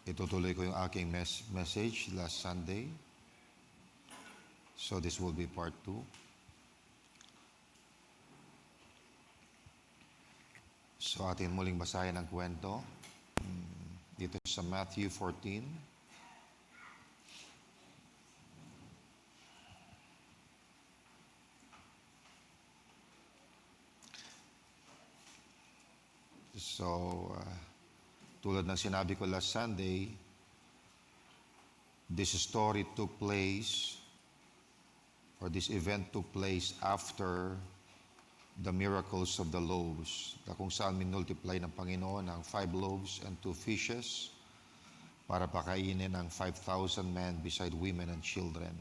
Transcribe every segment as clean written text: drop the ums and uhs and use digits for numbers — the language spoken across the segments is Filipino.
Itutuloy ko yung aking message last Sunday. So this will be part 2. So atin muling basahin ang kwento. Dito sa Matthew 14. So, tulad ng sinabi ko last Sunday, this story took place, or this event took place after the miracles of the loaves, na kung saan minultiply ng Panginoon ang 5 loaves and 2 fishes para pakainin ang 5,000 men beside women and children.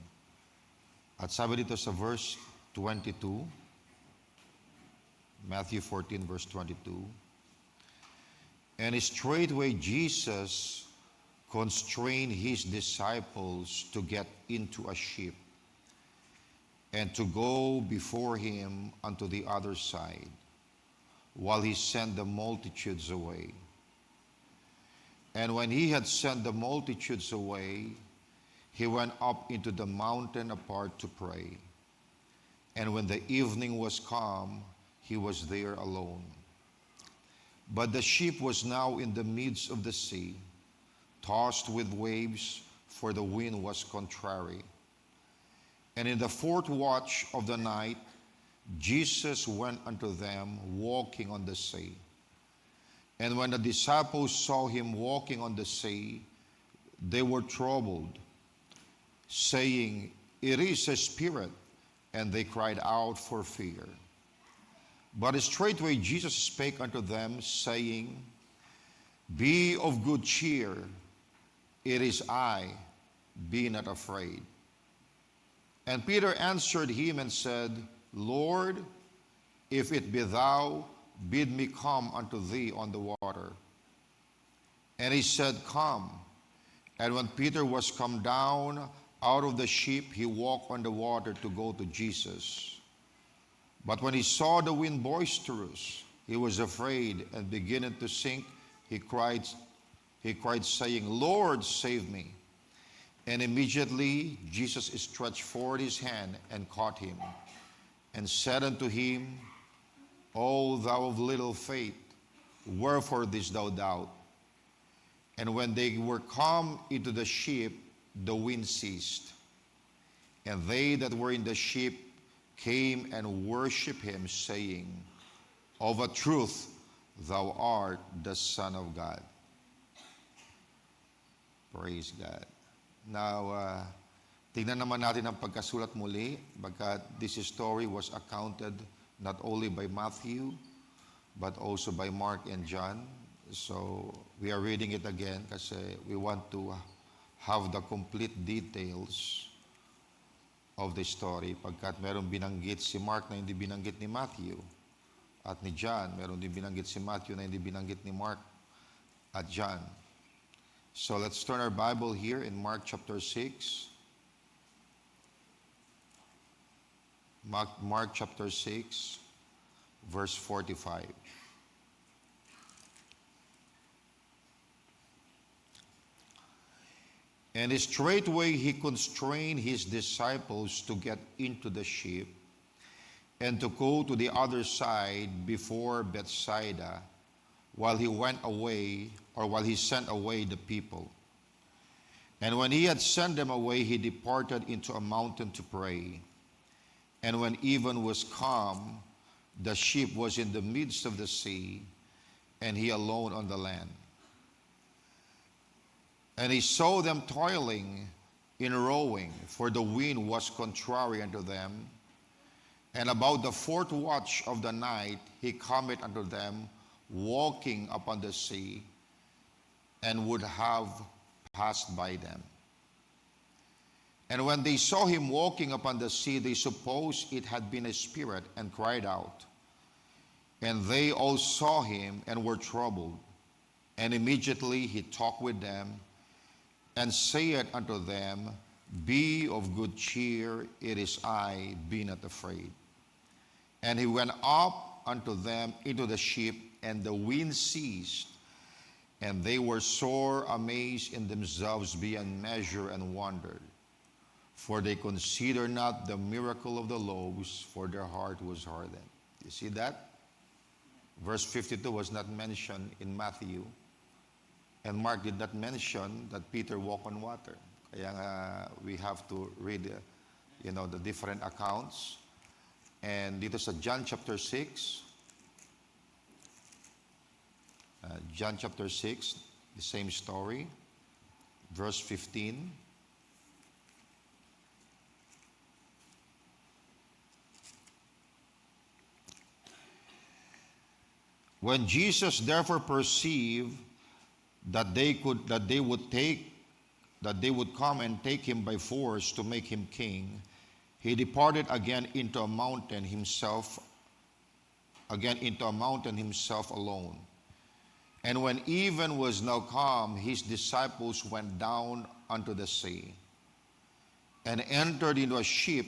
At sabi dito sa verse 22, Matthew 14 verse 22, and straightway Jesus constrained his disciples to get into a ship and to go before him unto the other side, while he sent the multitudes away. And when he had sent the multitudes away, he went up into the mountain apart to pray. And when the evening was come, he was there alone. But the ship was now in the midst of the sea, tossed with waves, for the wind was contrary. And in the 4th watch of the night, Jesus went unto them walking on the sea. And when the disciples saw him walking on the sea, they were troubled, saying, It is a spirit. And they cried out for fear. But straightway Jesus spake unto them, saying, Be of good cheer, it is I, be not afraid. And Peter answered him and said, Lord, if it be thou, bid me come unto thee on the water. And he said, Come. And when Peter was come down out of the ship, he walked on the water to go to Jesus. But when he saw the wind boisterous, he was afraid, and beginning to sink, he cried, saying, Lord, save me. And immediately Jesus stretched forth his hand and caught him, and said unto him, O thou of little faith, wherefore didst thou doubt? And when they were come into the ship, the wind ceased. And they that were in the ship came and worshipped him, saying, Of a truth, thou art the Son of God. Praise God. Now, tingnan naman natin ang pagkasulat muli, bagkat this story was accounted not only by Matthew, but also by Mark and John. So, we are reading it again kasi we want to have the complete details of the story, pagkat meron binanggit si Mark na hindi binanggit ni Matthew, at ni John, meron din binanggit si Matthew na hindi binanggit ni Mark at John. So let's turn our Bible here in Mark chapter 6. Mark chapter 6, verse 45. And straightway he constrained his disciples to get into the ship and to go to the other side before Bethsaida, while he went away, or while he sent away the people. And when he had sent them away, he departed into a mountain to pray. And when even was come, the ship was in the midst of the sea, and he alone on the land. And he saw them toiling in rowing, for the wind was contrary unto them. And about the 4th watch of the night, he cometh unto them, walking upon the sea, and would have passed by them. And when they saw him walking upon the sea, they supposed it had been a spirit, and cried out. And they all saw him, and were troubled. And immediately he talked with them, and saith unto them, Be of good cheer, it is I, be not afraid. And he went up unto them into the ship, and the wind ceased, And they were sore amazed in themselves beyond measure and wondered. For they considered not the miracle of the loaves, for their heart was hardened. You see that? Verse 52 was not mentioned in Matthew. And Mark did not mention that Peter walked on water. Kaya nga, we have to read, the different accounts. And dito sa John chapter 6, John chapter 6, the same story, verse 15. When Jesus therefore perceived that they would come and take him by force to make him king, he departed again into a mountain himself alone. And when even was now come, his disciples went down unto the sea, and entered into a ship,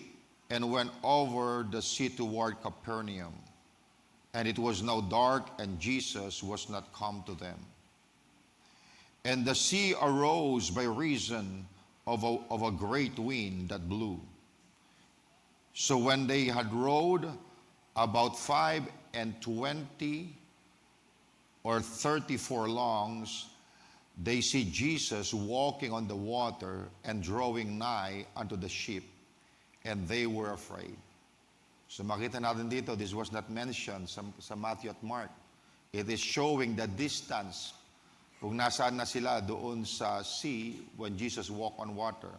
and went over the sea toward Capernaum. And it was now dark, and Jesus was not come to them. And the sea arose by reason of a great wind that blew. So when they had rowed about 25 or 30 furlongs, they see Jesus walking on the water and drawing nigh unto the ship, and they were afraid. So makita natin dito, this was not mentioned sa Matthew at Mark. It is showing the distance kung nasaan na sila doon sa sea when Jesus walked on water,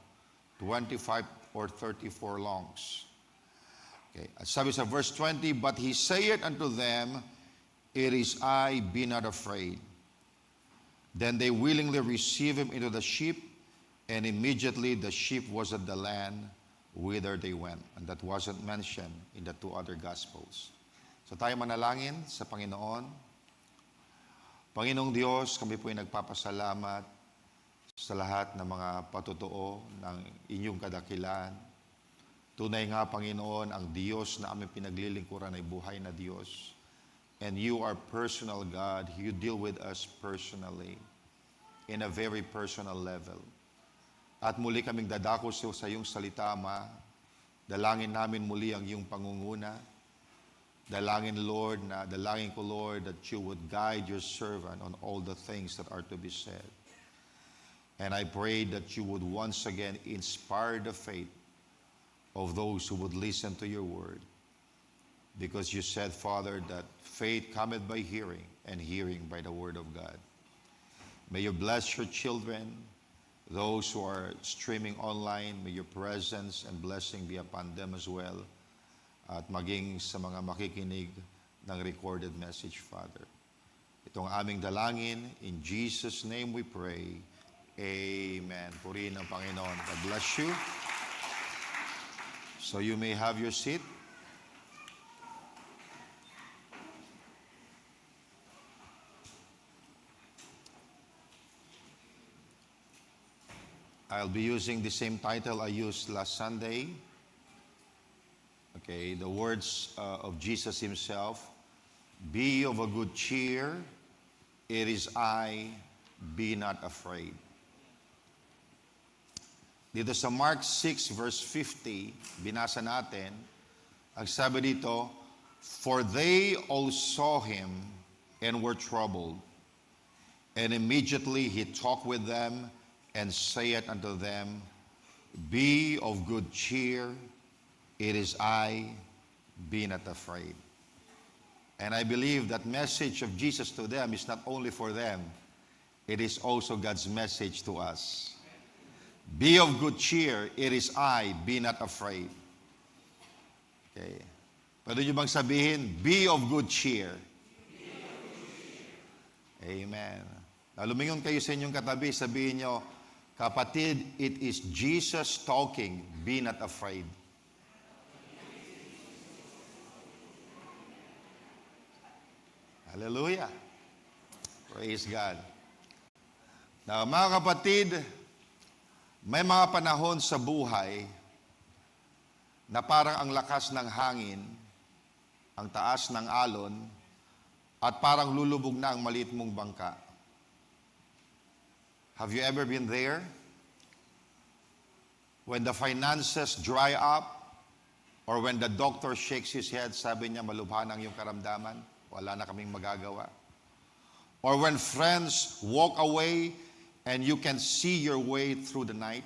25 or 30 furlongs. Okay. Sabi sa verse 20, but he saith unto them, it is I, be not afraid. Then they willingly received him into the ship, and immediately the ship was at the land whither they went. And that wasn't mentioned in the two other Gospels. So tayo manalangin sa Panginoon. Panginoong Diyos, kami po ay nagpapasalamat sa lahat ng mga patutuo ng inyong kadakilan. Tunay nga, Panginoon, ang Diyos na aming pinaglilingkuran ay buhay na Diyos. And you are personal God. You deal with us personally in a very personal level. At muli kaming dadako sa iyong salita, Ama. Dalangin namin muli ang iyong pangunguna. Dalangin ko, Lord, that you would guide your servant on all the things that are to be said. And I pray that you would once again inspire the faith of those who would listen to your word. Because you said, Father, that faith cometh by hearing, and hearing by the word of God. May you bless your children, those who are streaming online. May your presence and blessing be upon them as well. At maging sa mga makikinig ng recorded message, Father. Itong aming dalangin, in Jesus' name we pray. Amen. Purihin ang Panginoon. God bless you. So you may have your seat. I'll be using the same title I used last Sunday. Okay, the words of Jesus himself. Be of a good cheer. It is I. Be not afraid. Dito sa Mark 6 verse 50, binasa natin, ang sabi dito, for they all saw him and were troubled. And immediately he talked with them and saith unto them, be of good cheer, it is I, be not afraid. And I believe that message of Jesus to them is not only for them, it is also God's message to us. Be of good cheer, it is I, be not afraid. Okay. Pwede nyo bang sabihin, be of good cheer? Amen. Na lumingon kayo sa inyong katabi, sabihin nyo, kapatid, it is Jesus talking, be not afraid. Hallelujah. Praise God. Now, mga kapatid, may mga panahon sa buhay na parang ang lakas ng hangin, ang taas ng alon, at parang lulubog na ang maliit mong bangka. Have you ever been there? When the finances dry up, or when the doctor shakes his head, sabi niya, malubha na ang iyong karamdaman, wala na kaming magagawa. Or when friends walk away and you can see your way through the night.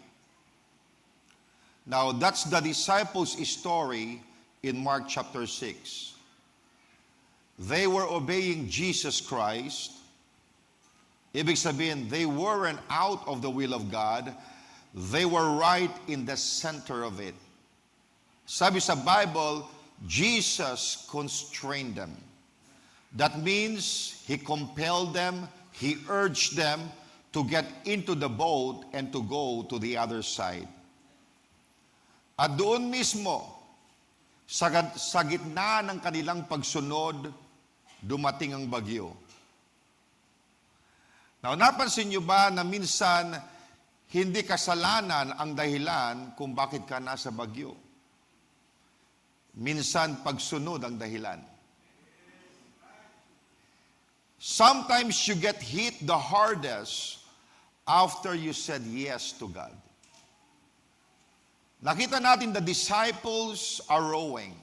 Now, that's the disciples' story in Mark chapter 6. They were obeying Jesus Christ. Ibig sabihin, they weren't out of the will of God. They were right in the center of it. Sabi sa Bible, Jesus constrained them. That means He compelled them, He urged them to get into the boat and to go to the other side. At doon mismo, sa gitna ng kanilang pagsunod, dumating ang bagyo. Now, napansin niyo ba na minsan, hindi kasalanan ang dahilan kung bakit ka nasa bagyo? Minsan, pagsunod ang dahilan. Sometimes you get hit the hardest after you said yes to God. Nakita natin the disciples are rowing.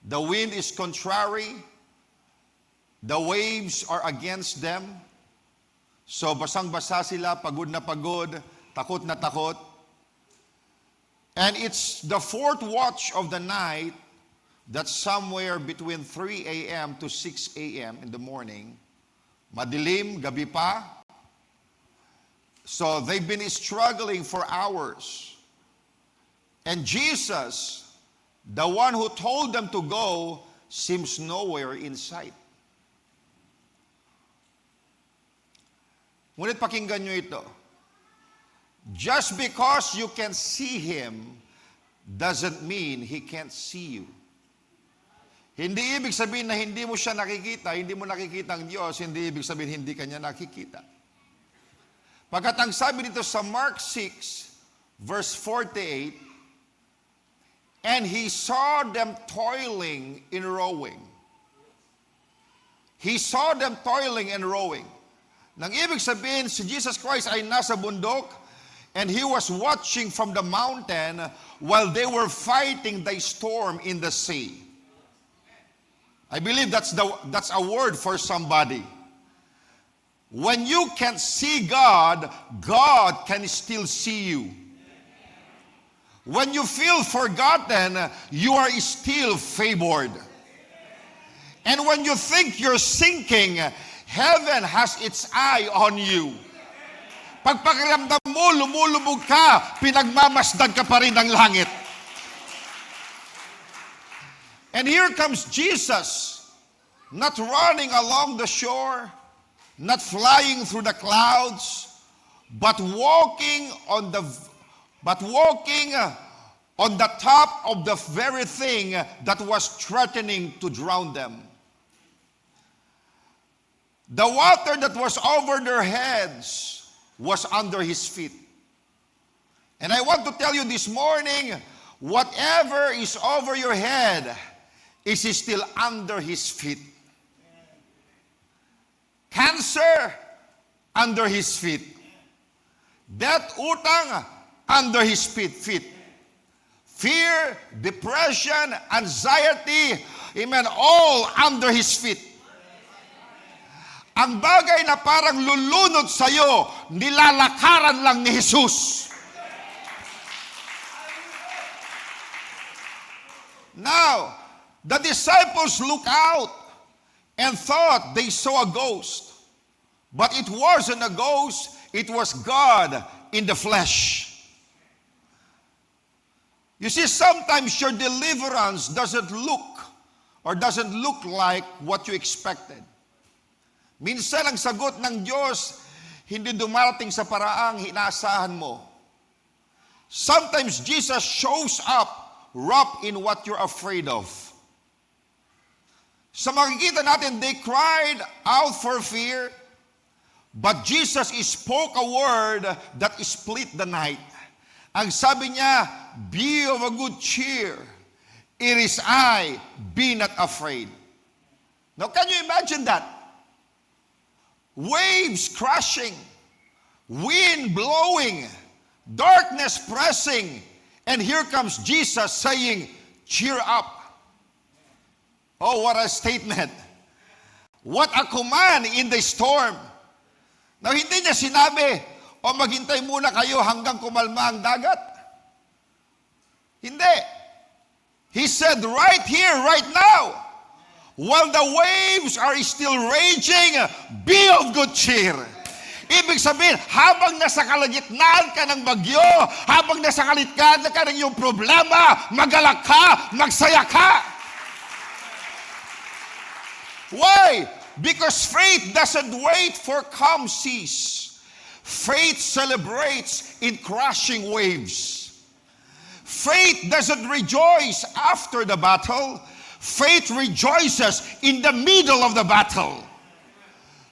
The wind is contrary. The waves are against them. So basang-basa sila, pagod na pagod, takot na takot. And it's the fourth watch of the night, that's somewhere between 3 a.m. to 6 a.m. in the morning. Madilim, gabi pa. So they've been struggling for hours. And Jesus, the one who told them to go, seems nowhere in sight. Ngunit pakinggan nyo ito. Just because you can see Him doesn't mean He can't see you. Hindi ibig sabihin na hindi mo siya nakikita, hindi mo nakikita ang Diyos, hindi ibig sabihin hindi kanya nakikita. Pagkat ang sabi dito sa Mark 6, verse 48, and He saw them toiling in rowing. He saw them toiling and rowing. Nang ibig sabihin, si Jesus Christ ay nasa bundok, and He was watching from the mountain while they were fighting the storm in the sea. I believe that's a word for somebody. When you can't see God, God can still see you. When you feel forgotten, you are still favored. And when you think you're sinking, heaven has its eye on you. Pag pakiramdam mo, lumulubog ka, pinagmamasdan ka pa rin ng langit. And here comes Jesus, not running along the shore, not flying through the clouds, but walking on the top of the very thing that was threatening to drown them. The water that was over their heads was under His feet. And I want to tell you this morning, whatever is over your head is still under His feet. Cancer, under His feet. Death, utang, under His feet. Fear, depression, anxiety, amen, all under His feet. Ang bagay na parang lulunod sa'yo, nilalakaran lang ni Jesus. Now, the disciples looked out and thought they saw a ghost. But it wasn't a ghost, it was God in the flesh. You see, sometimes your deliverance doesn't look like what you expected. Minsan ang sagot ng Diyos, hindi dumarating sa paraang inaasahan mo. Sometimes Jesus shows up wrapped in what you're afraid of. Sa makikita natin, they cried out for fear, but Jesus spoke a word that split the night. Ang sabi niya, be of a good cheer. It is I, be not afraid. Now, can you imagine that? Waves crashing, wind blowing, darkness pressing, and here comes Jesus saying, cheer up. Oh, what a statement. What a command in the storm. Now, hindi niya sinabi, o maghintay muna kayo hanggang kumalma ang dagat. Hindi. He said, right here, right now, while the waves are still raging, be of good cheer. Ibig sabihin, habang nasa kalagitnaan ka ng bagyo, habang nasa kalagitnaan ka ng iyong problema, magalak ka, magsaya ka. Why? Because faith doesn't wait for calm seas. Faith celebrates in crashing waves. Faith doesn't rejoice after the battle. Faith rejoices in the middle of the battle.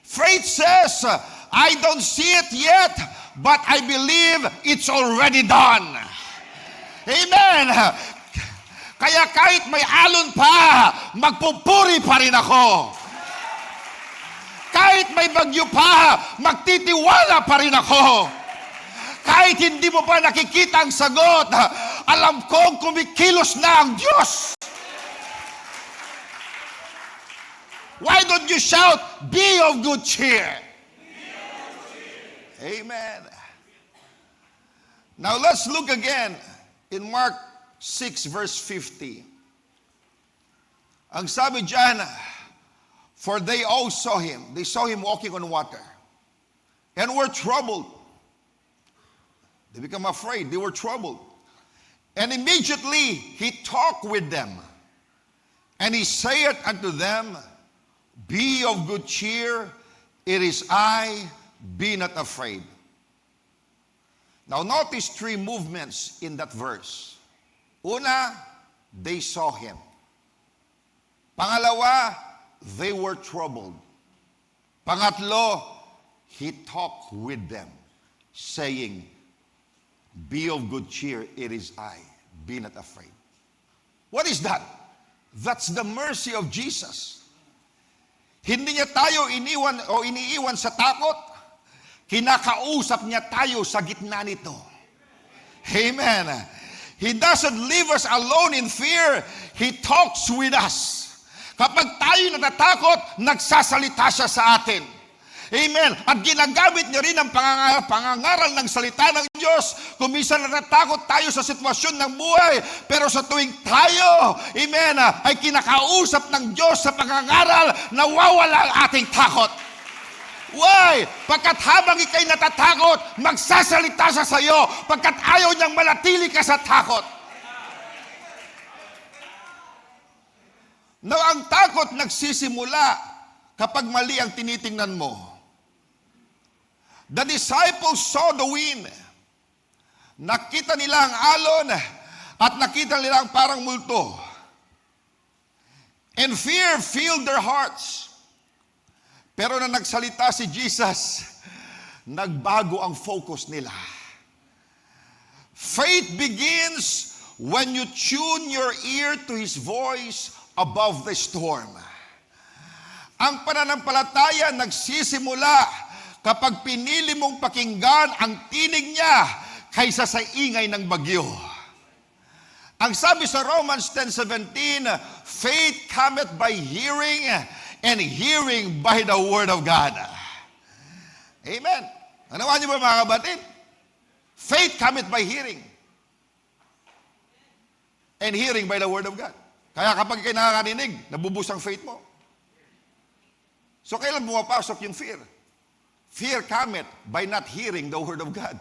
Faith says, I don't see it yet, but I believe it's already done. Amen. Kaya kahit may alon pa, magpupuri pa rin ako. Kahit may bagyo pa, magtitiwala pa rin ako. Kahit hindi mo pa nakikita ang sagot, alam kong kumikilos na ang Diyos. Why don't you shout, be of good cheer? Amen. Now let's look again in Mark 6 verse 50. Ang sabi dyan, for they all saw him. They saw him walking on water. And were troubled. They become afraid. They were troubled. And immediately he talked with them. And he saith unto them, be of good cheer, it is I, be not afraid. Now notice three movements in that verse. Una, they saw him. Pangalawa, they were troubled. Pangatlo, he talked with them, saying, be of good cheer, it is I, be not afraid. What is that? That's the mercy of Jesus. Hindi niya tayo iniiwan sa takot. Kinakausap niya tayo sa gitna nito. Amen. He doesn't leave us alone in fear. He talks with us. Kapag tayo natatakot, nagsasalita siya sa atin. Amen. At ginagamit niya rin ang pangangaral ng salita ng Diyos. Kung minsan natatakot tayo sa sitwasyon ng buhay, pero sa tuwing tayo, amen, ay kinakausap ng Diyos sa pangangaral, nawawala ang ating takot. Why? Pagkat habang ikay natatakot, magsasalita siya sa iyo, pagkat ayaw niyang manatili ka sa takot. Now, ang takot nagsisimula kapag mali ang tinitingnan mo. The disciples saw the wind. Nakita nila ang alon at nakita nila ang parang multo. And fear filled their hearts. Pero na nagsalita si Jesus, nagbago ang focus nila. Faith begins when you tune your ear to His voice above the storm. Ang pananampalataya nagsisimula kapag pinili mong pakinggan ang tinig niya kaysa sa ingay ng bagyo. Ang sabi sa Romans 10:17, faith cometh by hearing, and hearing by the Word of God. Amen. Nanawa niyo ba mga kapatid? Faith cometh by hearing, and hearing by the Word of God. Kaya kapag kayo nakakarinig, nabubus ang faith mo. So kailan pumapasok yung fear? Fear cometh by not hearing the Word of God.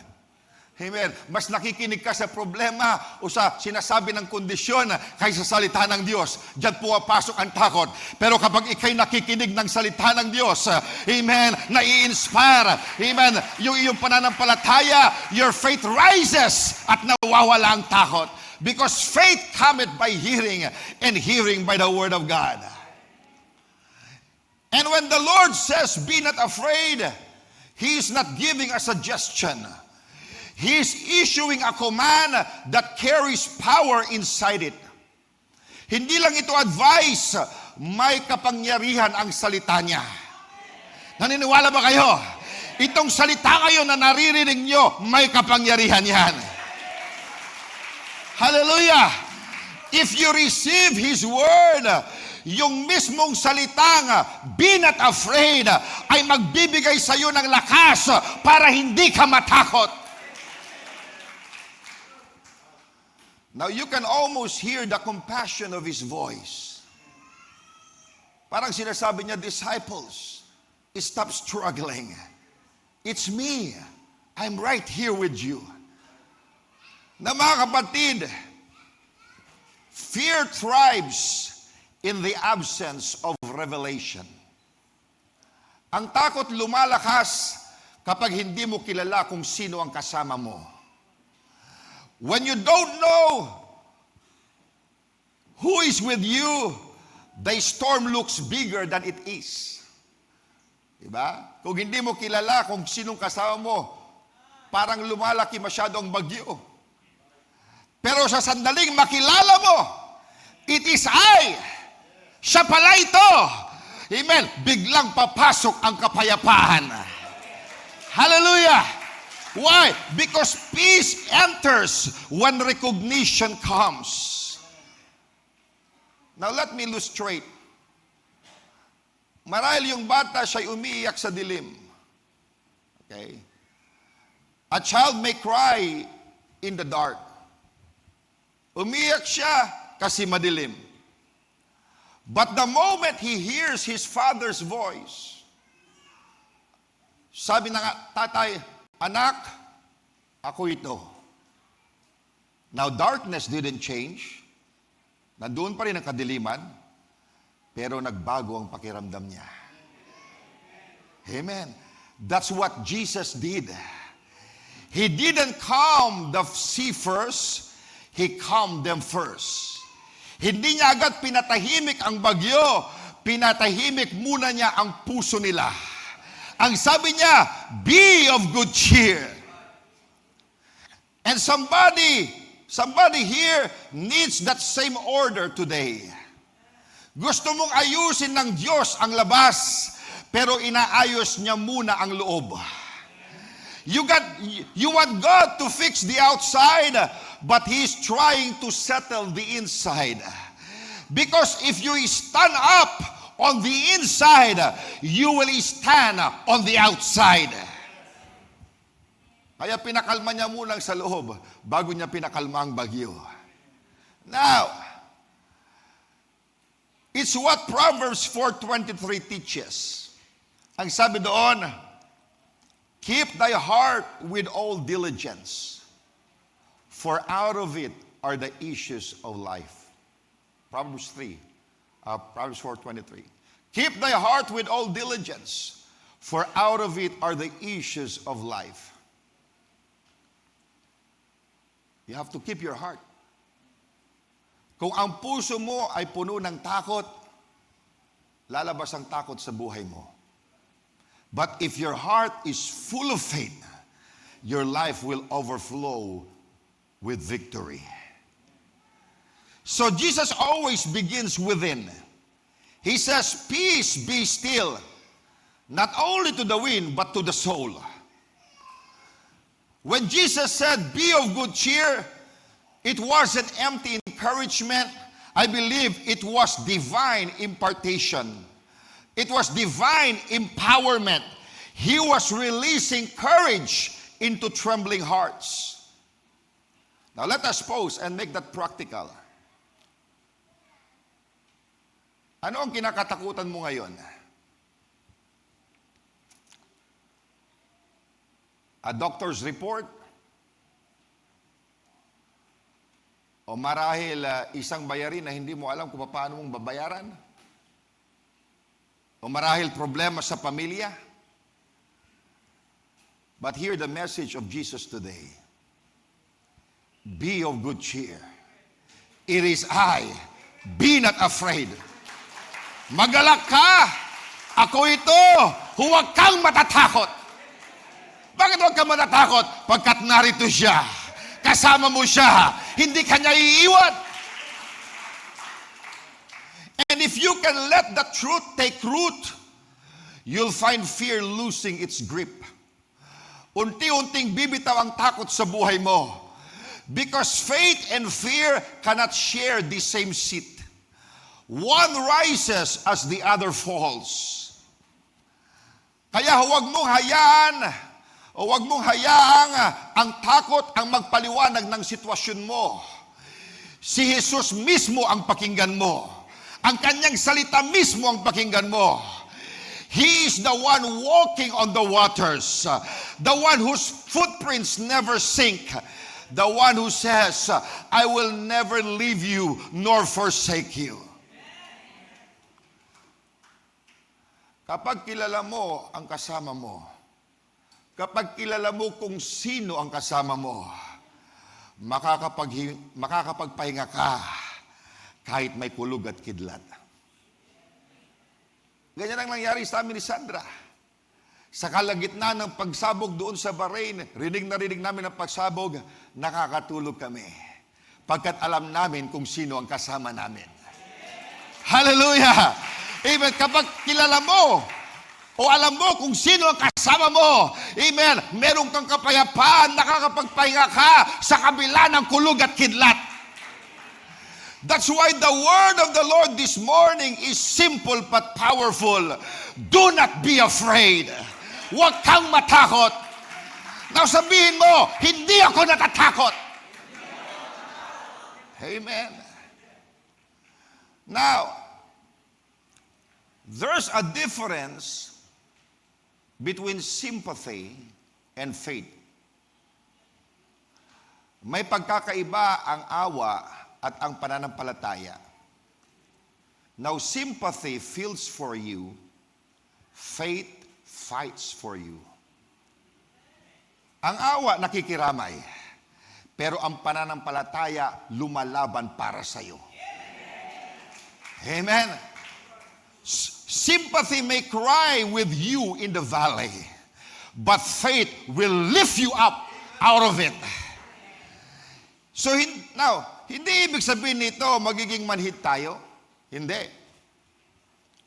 Amen. Mas nakikinig ka sa problema o sa sinasabi ng kondisyon kaysa sa salita ng Diyos. Diyan pumapasok ang takot. Pero kapag ikay nakikinig ng salita ng Diyos, amen, nai-inspire, amen, yung iyong pananampalataya, your faith rises at nawawala ang takot. Because faith cometh by hearing, and hearing by the Word of God. And when the Lord says, be not afraid, He is not giving a suggestion. He is issuing a command that carries power inside it. Hindi lang ito advice, may kapangyarihan ang salita niya. Naniniwala ba kayo? Itong salita ngayon na naririnig nyo, may kapangyarihan yan. Hallelujah! If you receive His Word, yung mismong salitang be not afraid ay magbibigay sa iyo ng lakas para hindi ka matakot. Now you can almost hear the compassion of His voice. Parang sinasabi niya, disciples, stop struggling. It's me. I'm right here with you. Na mga kapatid, fear thrives in the absence of revelation. Ang takot lumalakas kapag hindi mo kilala kung sino ang kasama mo. When you don't know who is with you, the storm looks bigger than it is. Diba? Kung hindi mo kilala kung sinong kasama mo, parang lumalaki masyado ang bagyo. Pero sa sandaling makilala mo, it is I. Siya pala ito. Amen. Biglang papasok ang kapayapaan. Hallelujah. Why? Because peace enters when recognition comes. Now let me illustrate. Marahil yung bata siya'y umiiyak sa dilim. Okay? A child may cry in the dark. Umiiyak siya kasi madilim. But the moment he hears his father's voice, sabi ng tatay, anak, ako ito. Now darkness didn't change. Nandoon pa rin ang kadiliman, pero nagbago ang pakiramdam niya. Amen. That's what Jesus did. He didn't calm the sea first, He calmed them first. Hindi niya agad pinatahimik ang bagyo, pinatahimik muna niya ang puso nila. Ang sabi niya, be of good cheer. And somebody here needs that same order today. Gusto mong ayusin ng Diyos ang labas, pero inaayos niya muna ang loob. You want God to fix the outside, but He's trying to settle the inside. Because if you stand up on the inside, you will stand on the outside. Kaya pinakalma niya muna sa loob bago niya pinakalma ang bagyo. Now, it's what Proverbs 4:23 teaches. Ang sabi doon, keep thy heart with all diligence, for out of it are the issues of life. Proverbs 4:23. Keep thy heart with all diligence, for out of it are the issues of life. You have to keep your heart. Kung ang puso mo ay puno ng takot, lalabas ang takot sa buhay mo. But if your heart is full of faith, your life will overflow with victory. So Jesus always begins within. He says, peace, be still, not only to the wind, but to the soul. When Jesus said, be of good cheer, it wasn't empty encouragement. I believe it was divine impartation. It was divine empowerment. He was releasing courage into trembling hearts. Now let us pause and make that practical. Ano ang kinakatakutan mo ngayon? A doctor's report? O marahil isang bayarin na hindi mo alam kung paano mong babayaran? O marahil problema sa pamilya? But hear the message of Jesus today. Be of good cheer. It is I. Be not afraid. Magalak ka. Ako ito. Huwag kang matatakot. Bakit huwag kang matatakot? Pagkat narito siya. Kasama mo siya. Hindi ka niya iiwan. And if you can let the truth take root, you'll find fear losing its grip. unti-unting bibitaw ang takot sa buhay mo. Because faith and fear cannot share the same seat. One rises as the other falls. Kaya huwag mong hayaang ang takot ang magpaliwanag ng sitwasyon mo. Si Jesus mismo ang pakinggan mo. Ang kanyang salita mismo ang pakinggan mo. He is the one walking on the waters. The one whose footprints never sink. The one who says, I will never leave you nor forsake you. Kapag kilala mo ang kasama mo, kapag kilala mo kung sino ang kasama mo, makakapagpahinga ka kahit may kulog at kidlat. Ganyan ang nangyari sa amin ni Sandra. Sa kalagitnaan ng pagsabog doon sa Bahrain, rinig na rinig namin ang pagsabog, nakakatulog kami. Pagkat alam namin kung sino ang kasama namin. Hallelujah! Amen. Kapag kilala mo, o alam mo kung sino ang kasama mo, amen, meron kang kapayapaan, nakakapagpahinga ka sa kabila ng kulog at kidlat. That's why the word of the Lord this morning is simple but powerful. Do not be afraid. Huwag kang matakot. Now sabihin mo, hindi ako natatakot. Amen. Now, there's a difference between sympathy and faith. May pagkakaiba ang awa at ang pananampalataya. Now, sympathy feels for you, faith fights for you. Ang awa nakikiramay, pero ang pananampalataya lumalaban para sa iyo. Amen. Sympathy may cry with you in the valley, but faith will lift you up out of it. So now, hindi ibig sabihin nito magiging manhid tayo. Hindi.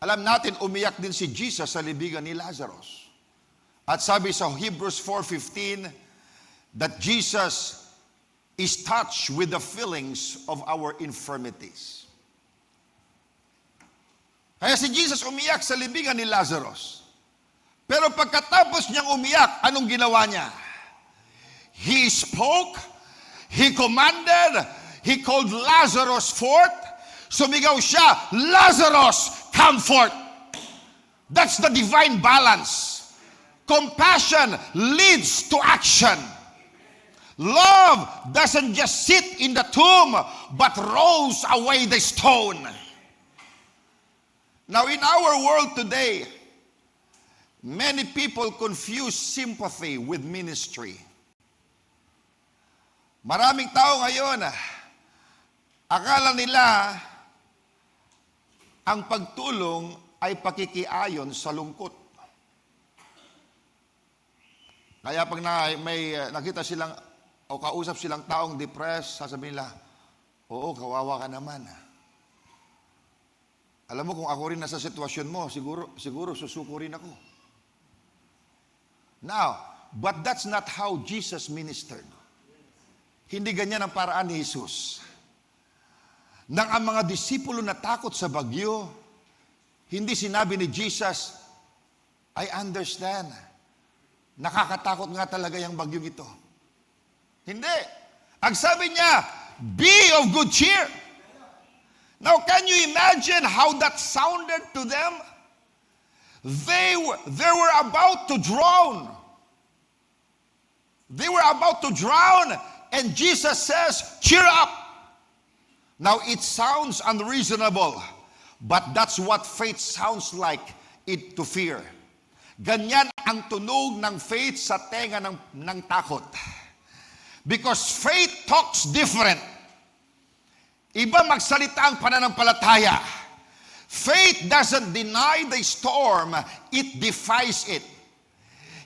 Alam natin, umiyak din si Jesus sa libigan ni Lazarus. At sabi sa Hebrews 4:15 that Jesus is touched with the feelings of our infirmities. Kaya si Jesus umiyak sa libigan ni Lazarus. Pero pagkatapos niyang umiyak, anong ginawa niya? He spoke, he commanded, he called Lazarus forth. Sumigaw siya, Lazarus, come forth. That's the divine balance. Compassion leads to action. Love doesn't just sit in the tomb, but rolls away the stone. Now, in our world today, many people confuse sympathy with ministry. Maraming tao ngayon, akala nila ang pagtulong ay pakikiayon sa lungkot. Kaya pag may nakita silang o kausap silang taong depressed, sasabihin nila, oo, kawawa ka naman. Alam mo, kung ako rin nasa sitwasyon mo, siguro susuko rin ako. Now, but that's not how Jesus ministered. Hindi ganyan ang paraan ni Jesus. Nang ang mga disipulo natakot sa bagyo, hindi sinabi ni Jesus, I understand. Nakakatakot nga talaga yung bagyong ito. Hindi. Ang sabi niya, be of good cheer. Now, can you imagine how that sounded to them? They were about to drown. They were about to drown, and Jesus says, cheer up. Now, it sounds unreasonable, but that's what faith sounds like it to fear. Ganyan ang tunog ng faith sa tenga ng takot. Because faith talks different. Iba magsalita ang pananampalataya. Faith doesn't deny the storm, it defies it.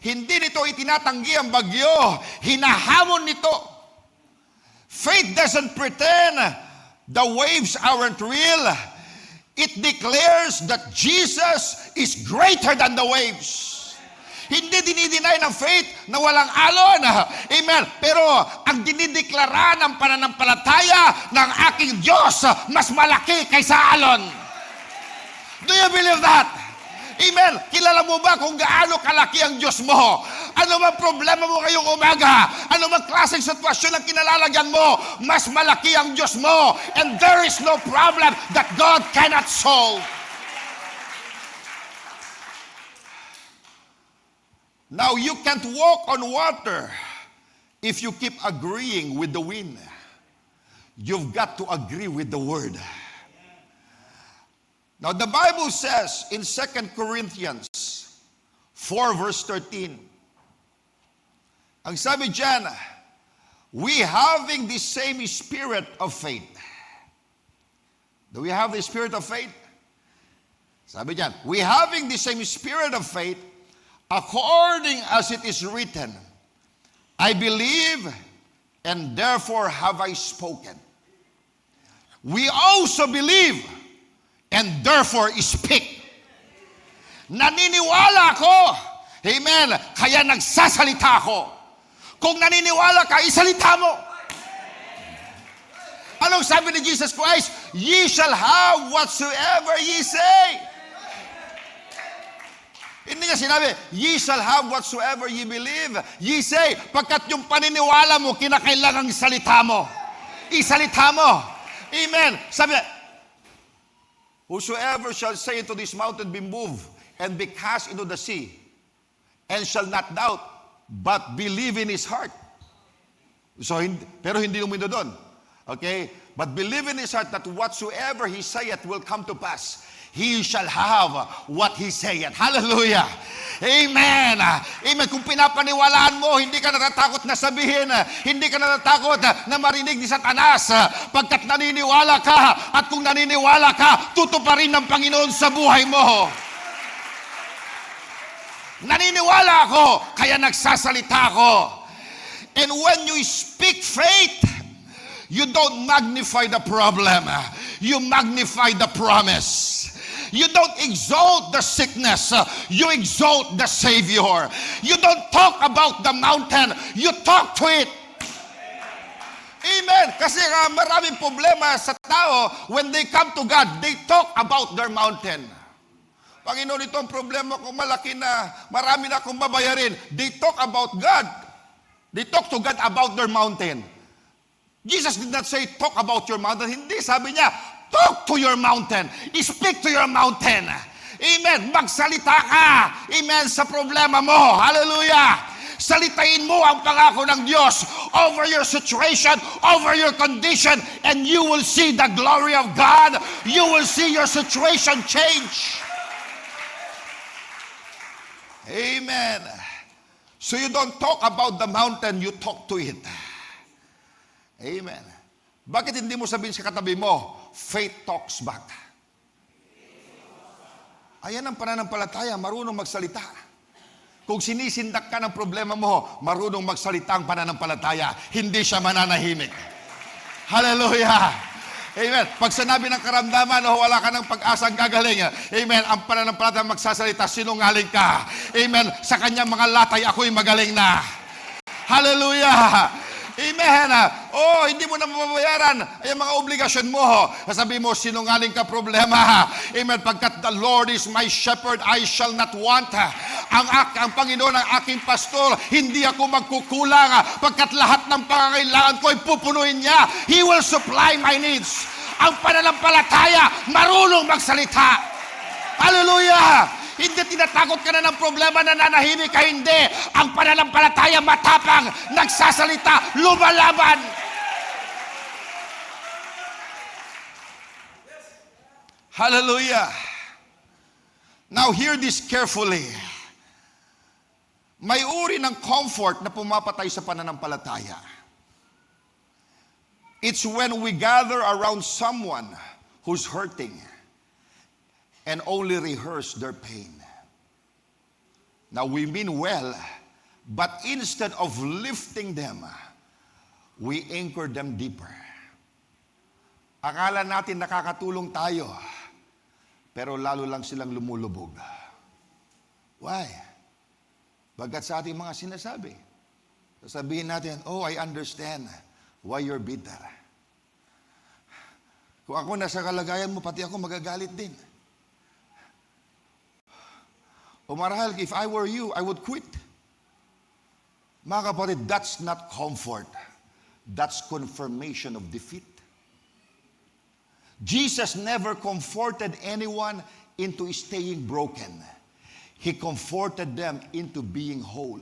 Hindi nito itinatanggi ang bagyo, hinahamon nito. Faith doesn't pretend the waves aren't real. It declares that Jesus is greater than the waves. Hindi Hindi dinideny ng faith na walang alon. Amen. Pero ang dinideklara ng pananampalataya ng aking Diyos, mas malaki kaysa alon. Do you believe that? Amen. Kilala mo ba kung gaano kalaki ang Diyos mo? Ano man problema mo ngayong umaga? Ano man klaseng sitwasyon ang kinalalagyan mo? Mas malaki ang Diyos mo. And there is no problem that God cannot solve. Now, you can't walk on water if you keep agreeing with the wind. You've got to agree with the word. Now, the Bible says in 2 Corinthians 4 verse 13, ang sabi dyan, we having the same spirit of faith. Do we have the spirit of faith? Sabi dyan, we having the same spirit of faith, according as it is written, I believe, and therefore have I spoken. We also believe, and therefore speak. Naniniwala ako. Amen. Kaya nagsasalita ako. Kung naniniwala ka, isalita mo. Anong sabi ni Jesus Christ? Ye shall have whatsoever ye say. Hindi niya sinabi, ye shall have whatsoever ye believe. Ye say, pagkat yung paniniwala mo, kinakailangang salita mo. Isalita mo. Amen. Sabi niya, whosoever shall say to this mountain, be moved, and be cast into the sea, and shall not doubt, but believe in his heart. So, pero hindi lumindo doon. Okay? But believe in his heart that whatsoever he saith will come to pass. He shall have what he saith. Hallelujah. Amen. Amen. Kung pinapaniwalaan mo, hindi ka natatakot na sabihin, hindi ka natatakot na marinig ni Satanas, pagkat naniniwala ka, at kung naniniwala ka, tutuparin ng Panginoon sa buhay mo. Naniniwala ako, kaya nagsasalita ako. And when you speak faith, you don't magnify the problem. You magnify the promise. You don't exalt the sickness. You exalt the Savior. You don't talk about the mountain. You talk to it. Amen. Kasi maraming problema sa tao, when they come to God, they talk about their mountain. Panginoon, ito ang problema ko, malaki na, marami na akong babayarin. They talk about God. They talk to God about their mountain. Jesus did not say, talk about your mountain. Hindi, sabi niya, talk to your mountain. Speak to your mountain. Amen. Magsalita ka. Amen. Sa problema mo. Hallelujah. Salitain mo ang pangako ng Diyos over your situation, over your condition, and you will see the glory of God. You will see your situation change. Amen. So you don't talk about the mountain, you talk to it. Amen. Bakit hindi mo sabihin sa katabi mo, faith talks back? Ayan ang pananampalataya, marunong magsalita. Kung sinisindak ka ng problema mo, marunong magsalita ang pananampalataya. Hindi siya mananahimik. Hallelujah. Amen. Pag sinabi ng karamdaman, wala ka ng pag-asang gagaling. Amen. Ang pananampalataya magsasalita, sinungaling ka. Amen. Sa kanyang mga latay, ako'y magaling na. Hallelujah. Amen. Oh, hindi mo na mababayaran ay mga obligasyon mo. Sabi mo, sinungaling ka problema. Amen. Pagkat the Lord is my shepherd, I shall not want. Ang Panginoon ang aking pastor, hindi ako magkukulang. Pagkat lahat ng pangangailangan ko ay pupunuin niya. He will supply my needs. Ang pananampalataya, marunong magsalita. Hallelujah. Hindi tinatakot ka na ng problema, nananahimik ka, hindi. Ang pananampalataya matapang, nagsasalita, lumalaban. Hallelujah. Now hear this carefully. May uri ng comfort na pumapatay sa pananampalataya. It's when we gather around someone who's hurting and only rehearse their pain. Now we mean well, but instead of lifting them, we anchor them deeper. Akala natin nakakatulong tayo, pero lalo lang silang lumulubog. Why? Bagkat sa ating mga sinasabi, sasabihin natin, oh, I understand why you're bitter. Kung ako nasa kalagayan mo, pati ako magagalit din. O marahil, if I were you, I would quit. Mga kapatid, that's not comfort. That's confirmation of defeat. Jesus never comforted anyone into staying broken. He comforted them into being whole.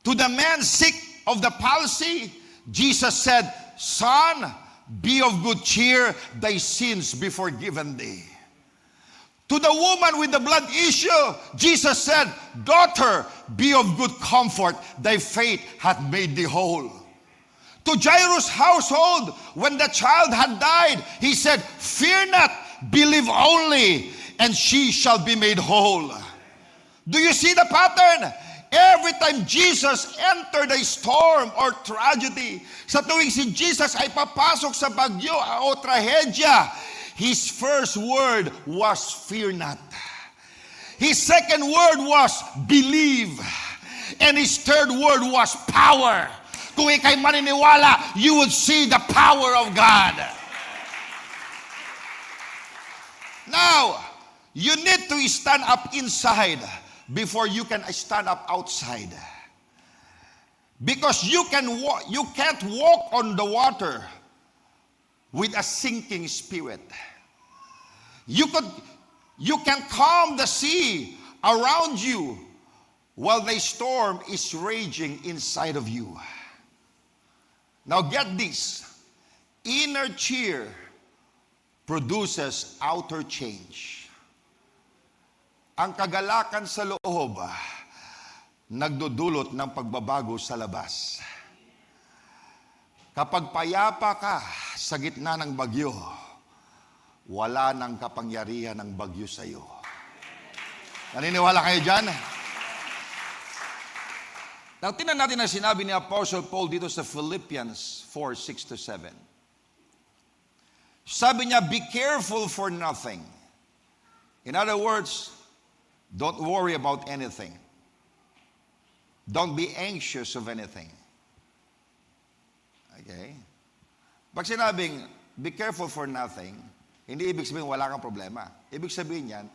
To the man sick of the palsy, Jesus said, Son, be of good cheer, thy sins be forgiven thee. To the woman with the blood issue, Jesus said, Daughter, be of good comfort, thy faith hath made thee whole. To Jairus' household, when the child had died, he said, Fear not, believe only, and she shall be made whole. Do you see the pattern? Every time Jesus entered a storm or tragedy, sa tuwing si Jesus ay papasok sa bagyo o trahedya, his first word was fear not. His second word was believe. And his third word was power. Kung ikay maniniwala, you would see the power of God. Now, you need to stand up inside before you can stand up outside. Because you can't walk on the water with a sinking spirit. You can calm the sea around you while the storm is raging inside of you. Now get this. Inner cheer produces outer change. Ang kagalakan sa loob nagdudulot ng pagbabago sa labas. Kapag payapa ka sa gitna ng bagyo, wala nang kapangyarihan ng bagyo sa iyo. Naniniwala kayo dyan? Now, tingnan natin ang sinabi ni Apostle Paul dito sa Philippians 4:6-7. Sabi niya, be careful for nothing. In other words, don't worry about anything. Don't be anxious of anything. Okay? Pag sinabing, be careful for nothing, hindi ibig sabihin wala kang problema. Ibig sabihin yan,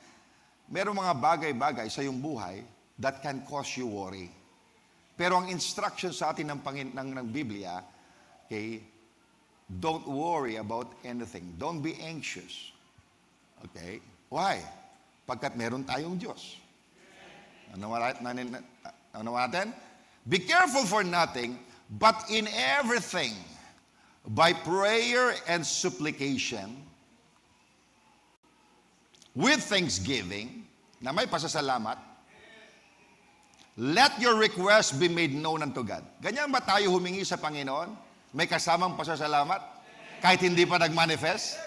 merong mga bagay-bagay sa iyong buhay that can cause you worry. Pero ang instruction sa atin ng Biblia, okay, don't worry about anything. Don't be anxious. Okay? Why? Pagkat meron tayong Diyos. Ano natin? Be careful for nothing, but in everything, by prayer and supplication, with thanksgiving, na may pasasalamat, let your request be made known unto God. Ganyan ba tayo humingi sa Panginoon? May kasamang pasasalamat? Kahit hindi pa nag-manifest?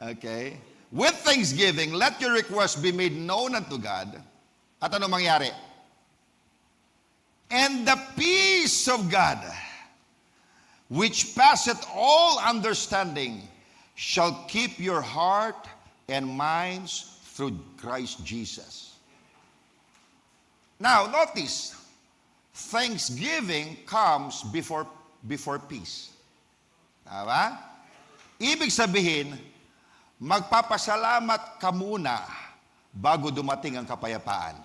Okay. With thanksgiving, let your request be made known unto God. At ano mangyari? And the peace of God, which passeth all understanding, shall keep your heart and minds through Christ Jesus. Now, notice, thanksgiving comes before peace. Tama? Ibig sabihin, magpapasalamat ka muna bago dumating ang kapayapaan.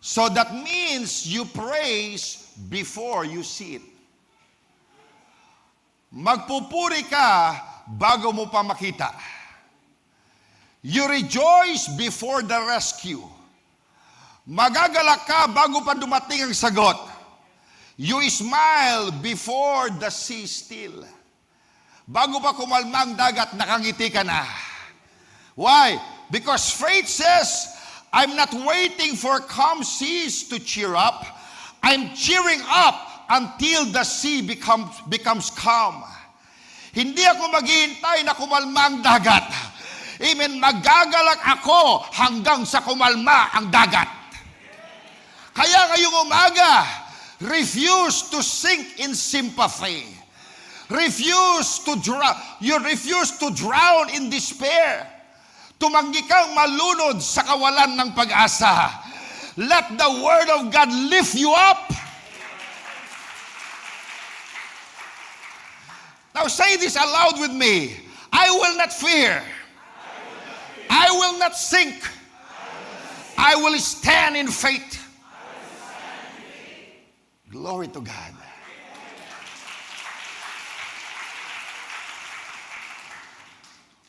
So that means you praise before you see it. Magpupuri ka bago mo pa makita. You rejoice before the rescue. Magagalak ka bago pa dumating ang sagot. You smile before the sea still. Bago pa kumalma ang dagat, nakangiti ka na. Why? Because faith says, I'm not waiting for calm seas to cheer up. I'm cheering up until the sea becomes calm. Hindi ako maghihintay na kumalma ang dagat. Amen. Magagalak ako hanggang sa kumalma ang dagat. Kaya ngayong umaga, refuse to sink in sympathy. You refuse to drown in despair. tumanggi kang malunod sa kawalan ng pag-asa. Let the Word of God lift you up. Now say this aloud with me. I will not fear. I will not sink. I will stand in faith. Glory to God.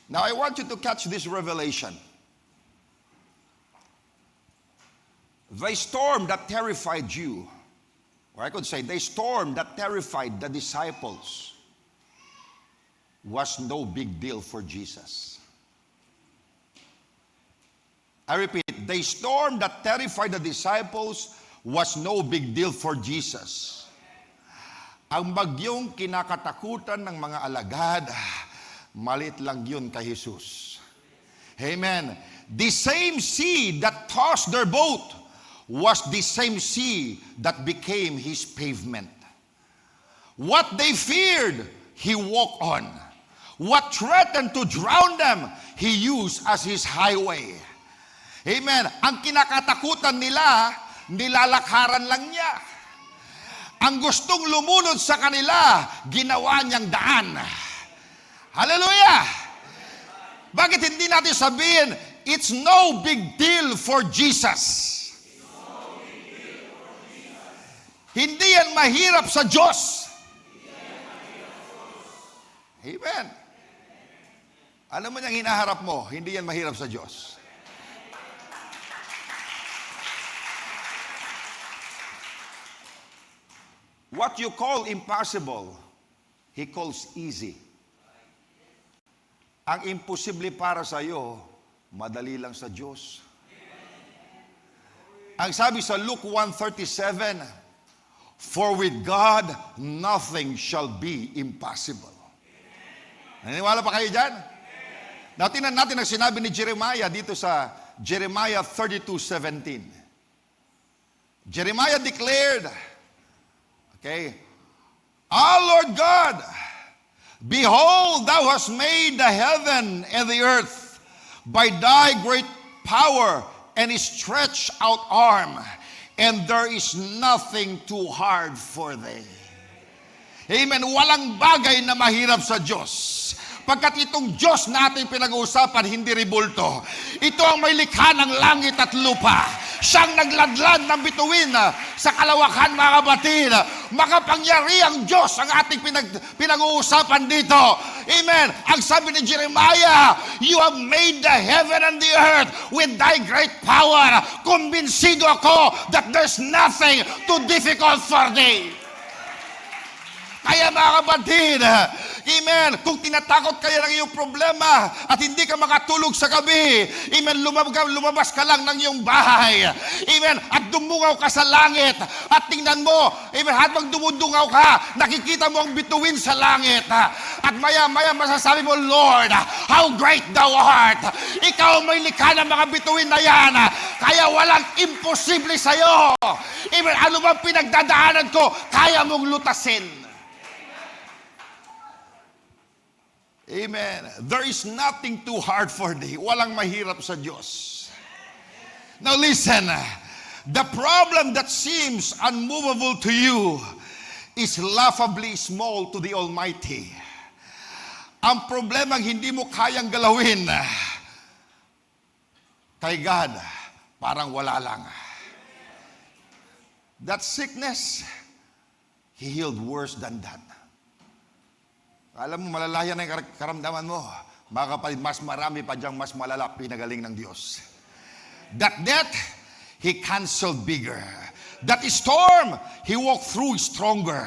Now I want you to catch this revelation. The storm that terrified you, or I could say the storm that terrified the disciples, was no big deal for Jesus. I repeat, the storm that terrified the disciples was no big deal for Jesus. Ang bagyong kinakatakutan ng mga alagad, maliit lang yun kay Jesus. Amen. The same sea that tossed their boat was the same sea that became his pavement. What they feared, he walked on. What threatened to drown them, he used as his highway. Amen. Ang kinakatakutan nila, nilalakaran lang niya. Ang gustong lumunod sa kanila, ginawa niyang daan. Hallelujah! Bakit hindi natin sabihin, it's no big deal for Jesus. Hindi yan mahirap sa Diyos. Amen. Alam mo niyang hinaharap mo, hindi yan mahirap sa Diyos. What you call impossible, He calls easy. Ang imposible para sa iyo, madali lang sa Diyos. Ang sabi sa Luke 1:37, for with God, nothing shall be impossible. Naniniwala pa kayo dyan? Now, tingnan natin ang sinabi ni Jeremiah dito sa Jeremiah 32:17. Jeremiah declared, okay, Lord God, behold, thou hast made the heaven and the earth by thy great power and stretched out arm, and there is nothing too hard for thee. Amen. Walang bagay na mahirap sa Diyos. Pagkat itong Diyos natin pinag-uusapan, hindi ribulto. Ito ang may likha ng langit at lupa. Siyang nagladlad ng bituin sa kalawakan, mga kapatid. Makapangyarihang Diyos ang ating pinag-uusapan dito. Amen. Ang sabi ni Jeremiah, you have made the heaven and the earth with thy great power. Kumbinsido ako that there's nothing too difficult for thee. Kaya mga kapatid, amen, kung tinatakot kayo ng iyong problema at hindi ka makatulog sa gabi, amen, lumabas ka lang ng iyong bahay, amen, at dumungaw ka sa langit, at tingnan mo, amen, habang dumudungaw ka, nakikita mo ang bituin sa langit, at maya-maya masasabi mo, Lord, how great thou art. Ikaw may likha ng mga bituin na yan, kaya walang imposible sa'yo. Amen, ano bang pinagdadaanan ko, kaya mong lutasin. Amen. There is nothing too hard for thee. Walang mahirap sa Diyos. Now listen, the problem that seems unmovable to you is laughably small to the Almighty. Ang problemang hindi mo kayang galawin, kay God, parang wala lang. That sickness, He healed worse than that. Alam mo, malalayan na yung karamdaman mo. Mga kapatid, mas marami pa diyang mas malala pinagaling ng Diyos. That death, He canceled bigger. That storm, He walked through stronger.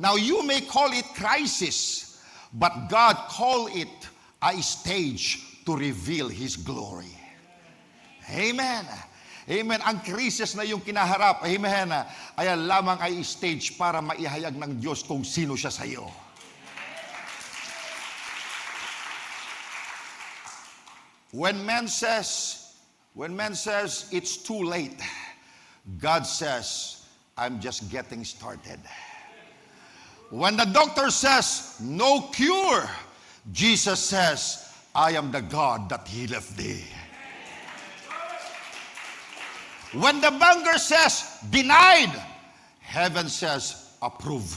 Now you may call it crisis, but God called it a stage to reveal His glory. Amen. Amen. Ang krisis na yung kinaharap, amen, ay lamang ay stage para maihayag ng Diyos kung sino siya sa iyo. When man says it's too late, God says, I'm just getting started. When the doctor says no cure, Jesus says, I am the God that healeth thee. When the banker says, denied, heaven says, approve.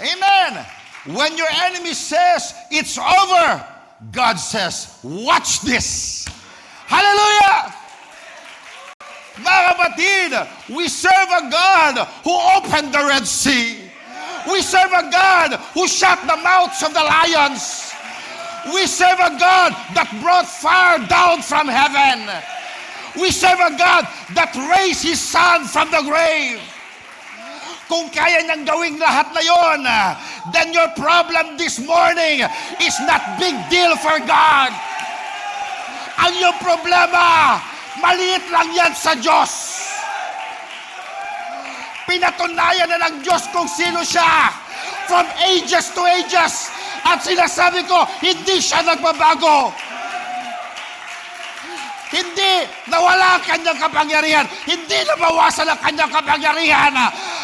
Amen. When your enemy says, it's over, God says, watch this. Hallelujah! Mga kapatid, we serve a God who opened the Red Sea. We serve a God who shut the mouths of the lions. We serve a God that brought fire down from heaven. We serve a God that raised His Son from the grave. Kung kaya niyang gawing lahat na yon, then your problem this morning is not big deal for God. Ang iyong problema, maliit lang yan sa Diyos. Pinatunayan na ng Diyos kung sino siya from ages to ages. At sinasabi ko, hindi siya nagbabago. Hindi nawala ang kanyang kapangyarihan. Hindi nabawasan ang kanyang kapangyarihan.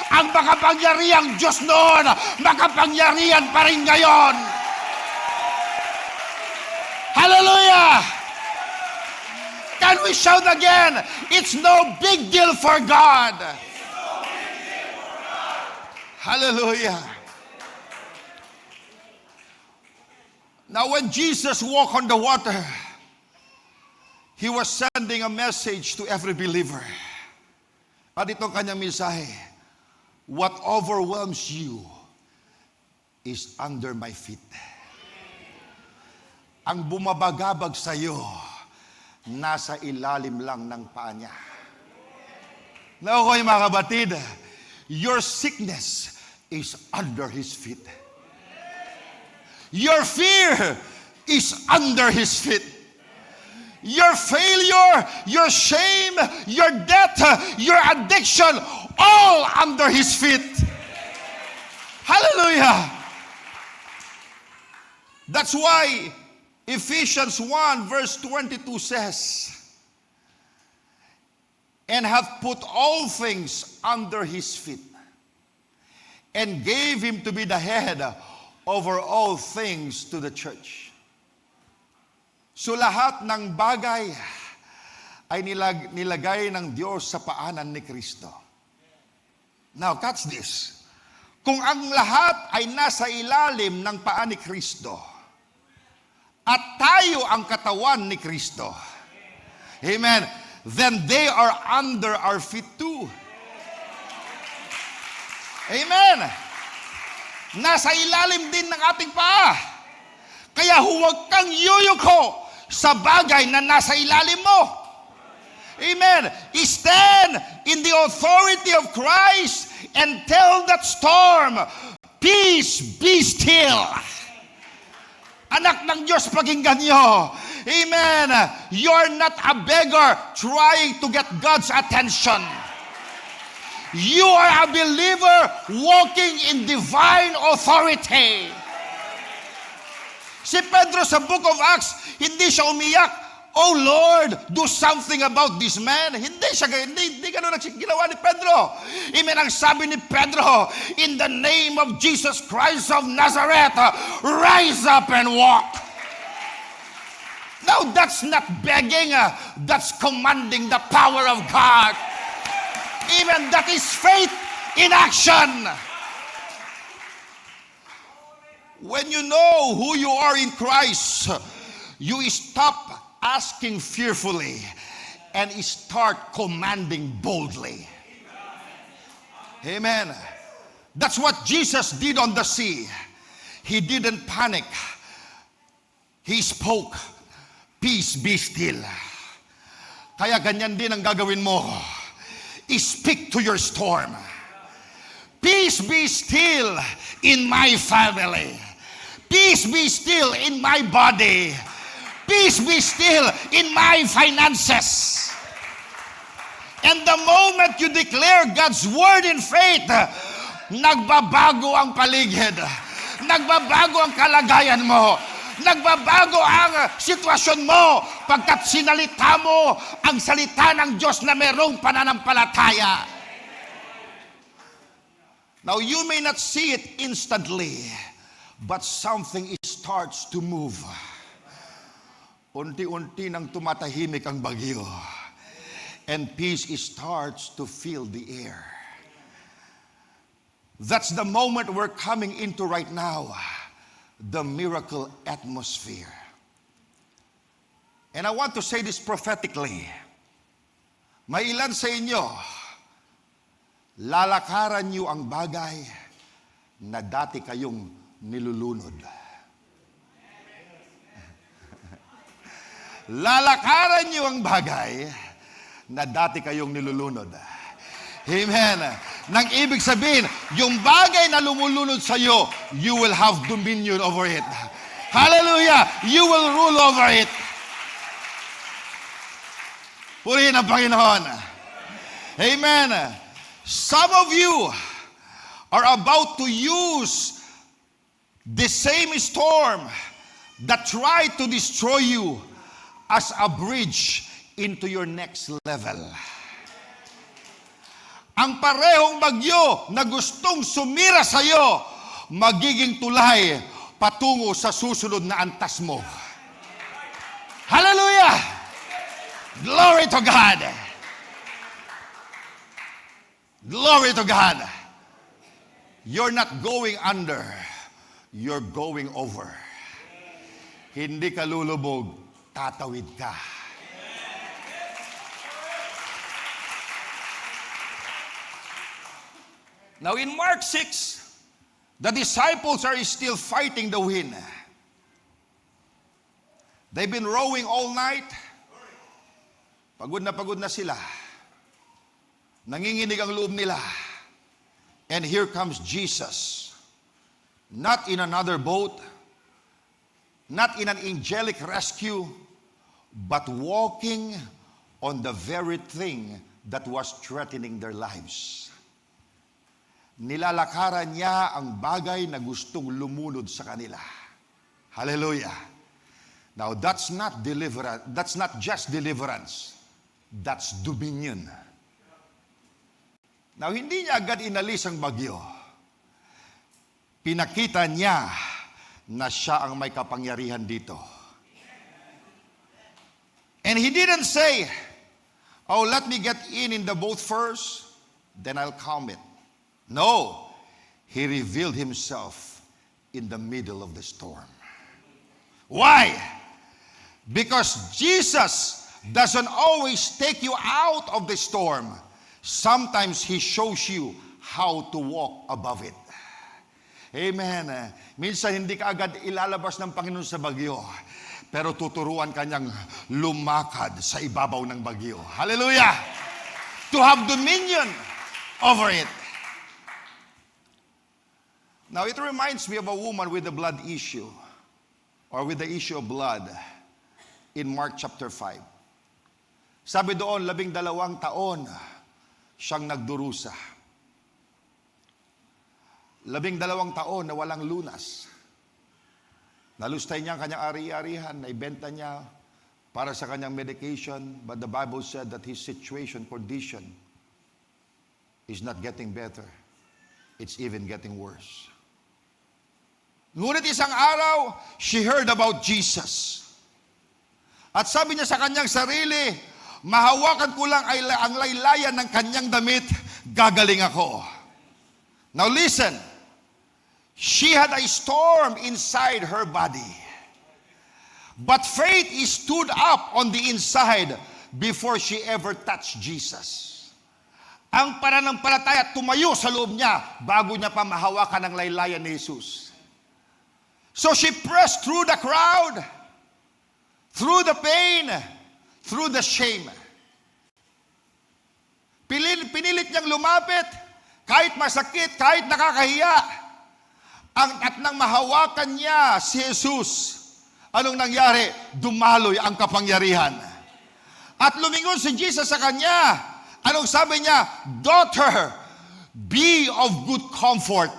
Ang makapangyarihang Diyos noon, makapangyarihan pa rin ngayon. Hallelujah! Can we shout again? It's no big deal for God. Hallelujah. Now when Jesus walked on the water, He was sending a message to every believer. At itong kanyang mensahe, what overwhelms you is under my feet. Ang bumabagabag sa iyo, nasa ilalim lang ng paa niya. Nakukoy mga kabatid, your sickness is under His feet. Your fear is under His feet. Your failure, your shame, your death, your addiction, all under His feet. Hallelujah. That's why Ephesians 1 verse 22 says, and hath put all things under His feet, and gave Him to be the head over all things to the church. So lahat ng bagay ay nilagay ng Diyos sa paanan ni Kristo. Now, catch this. Kung ang lahat ay nasa ilalim ng paa ni Kristo, at tayo ang katawan ni Kristo, amen, then they are under our feet too. Amen. Nasa ilalim din ng ating paa. Kaya huwag kang yuyuko sa bagay na nasa ilalim mo. Amen. Stand in the authority of Christ and tell that storm, peace, be still. Anak ng Diyos, pakinggan nyo. Amen. You're not a beggar trying to get God's attention. You are a believer walking in divine authority. Si Pedro sa book of Acts, hindi siya umiyak, oh Lord, do something about this man. Hindi ganun ang ginawa ni Pedro. Amen, ang sabi ni Pedro, in the name of Jesus Christ of Nazareth, rise up and walk. No, that's not begging, that's commanding the power of God. Even that is faith in action. When you know who you are in Christ, you stop asking fearfully and start commanding boldly. Amen. That's what Jesus did on the sea. He didn't panic. He spoke, peace be still. Kaya ganyan din ang gagawin mo. Speak to your storm. Peace be still in my family. Peace be still in my body. Peace be still in my finances. And the moment you declare God's word in faith, nagbabago ang paligid. Nagbabago ang kalagayan mo. Nagbabago ang sitwasyon mo pagkat sinalita mo ang salita ng Diyos na mayroong pananampalataya. Now, you may not see it instantly, but something starts to move. unti-unti nang tumatahimik ang bagyo. And peace starts to fill the air. That's the moment we're coming into right now. The miracle atmosphere. And I want to say this prophetically. May ilan sa inyo, lalakaran niyo ang bagay na dati kayong nilulunod. Lalakaran niyo ang bagay na dati kayong nilulunod. Amen. Nang ibig sabihin, yung bagay na lumulunod sa iyo, you will have dominion over it. Hallelujah! You will rule over it. Purihin ang Panginoon. Amen. Some of you are about to use the same storm that tried to destroy you as a bridge into your next level. Ang parehong bagyo na gustong sumira sa iyo, magiging tulay patungo sa susunod na antas mo. Hallelujah! Glory to God! Glory to God! You're not going under. You're going over. Hindi ka lulubog, tatawid ka. Now in Mark 6, the disciples are still fighting the wind. They've been rowing all night. Pagod na sila. Nanginginig ang loob nila. And here comes Jesus. Not in another boat, not in an angelic rescue, but walking on the very thing that was threatening their lives. Nilalakaran niya ang bagay na gustong lumunod sa kanila. Hallelujah. Now that's not deliverance, that's not just deliverance. That's dominion. Now hindi niya agad inalis ang bagyo. Pinakita niya na siya ang may kapangyarihan dito. And he didn't say, oh, let me get in the boat first, then I'll calm it. No, he revealed himself in the middle of the storm. Why? Because Jesus doesn't always take you out of the storm. Sometimes he shows you how to walk above it. Amen. Minsan hindi ka agad ilalabas ng Panginoon sa bagyo, pero tuturuan kanyang lumakad sa ibabaw ng bagyo. Hallelujah! To have dominion over it. Now, it reminds me of a woman with a blood issue, or with the issue of blood, in Mark chapter 5. Sabi doon, 12 taon siyang nagdurusa. 12 taon na walang lunas. Nalustay niya ang kanyang ari-arihan, naibenta niya para sa kanyang medication, but the Bible said that his condition, is not getting better. It's even getting worse. Ngunit isang araw, she heard about Jesus. At sabi niya sa kanyang sarili, mahawakan ko lang ang laylayan ng kanyang damit, gagaling ako. Now listen, she had a storm inside her body. But faith stood up on the inside before she ever touched Jesus. Ang pananampalataya tumayo sa loob niya bago niya pa mahawakan ang laylayan ni Jesus. So she pressed through the crowd, through the pain, through the shame. Pinilit niyang lumapit, kahit masakit, kahit nakakahiya. At nang mahawakan niya si Jesus, anong nangyari? Dumaloy ang kapangyarihan. At lumingon si Jesus sa kanya. Anong sabi niya? Daughter, be of good comfort.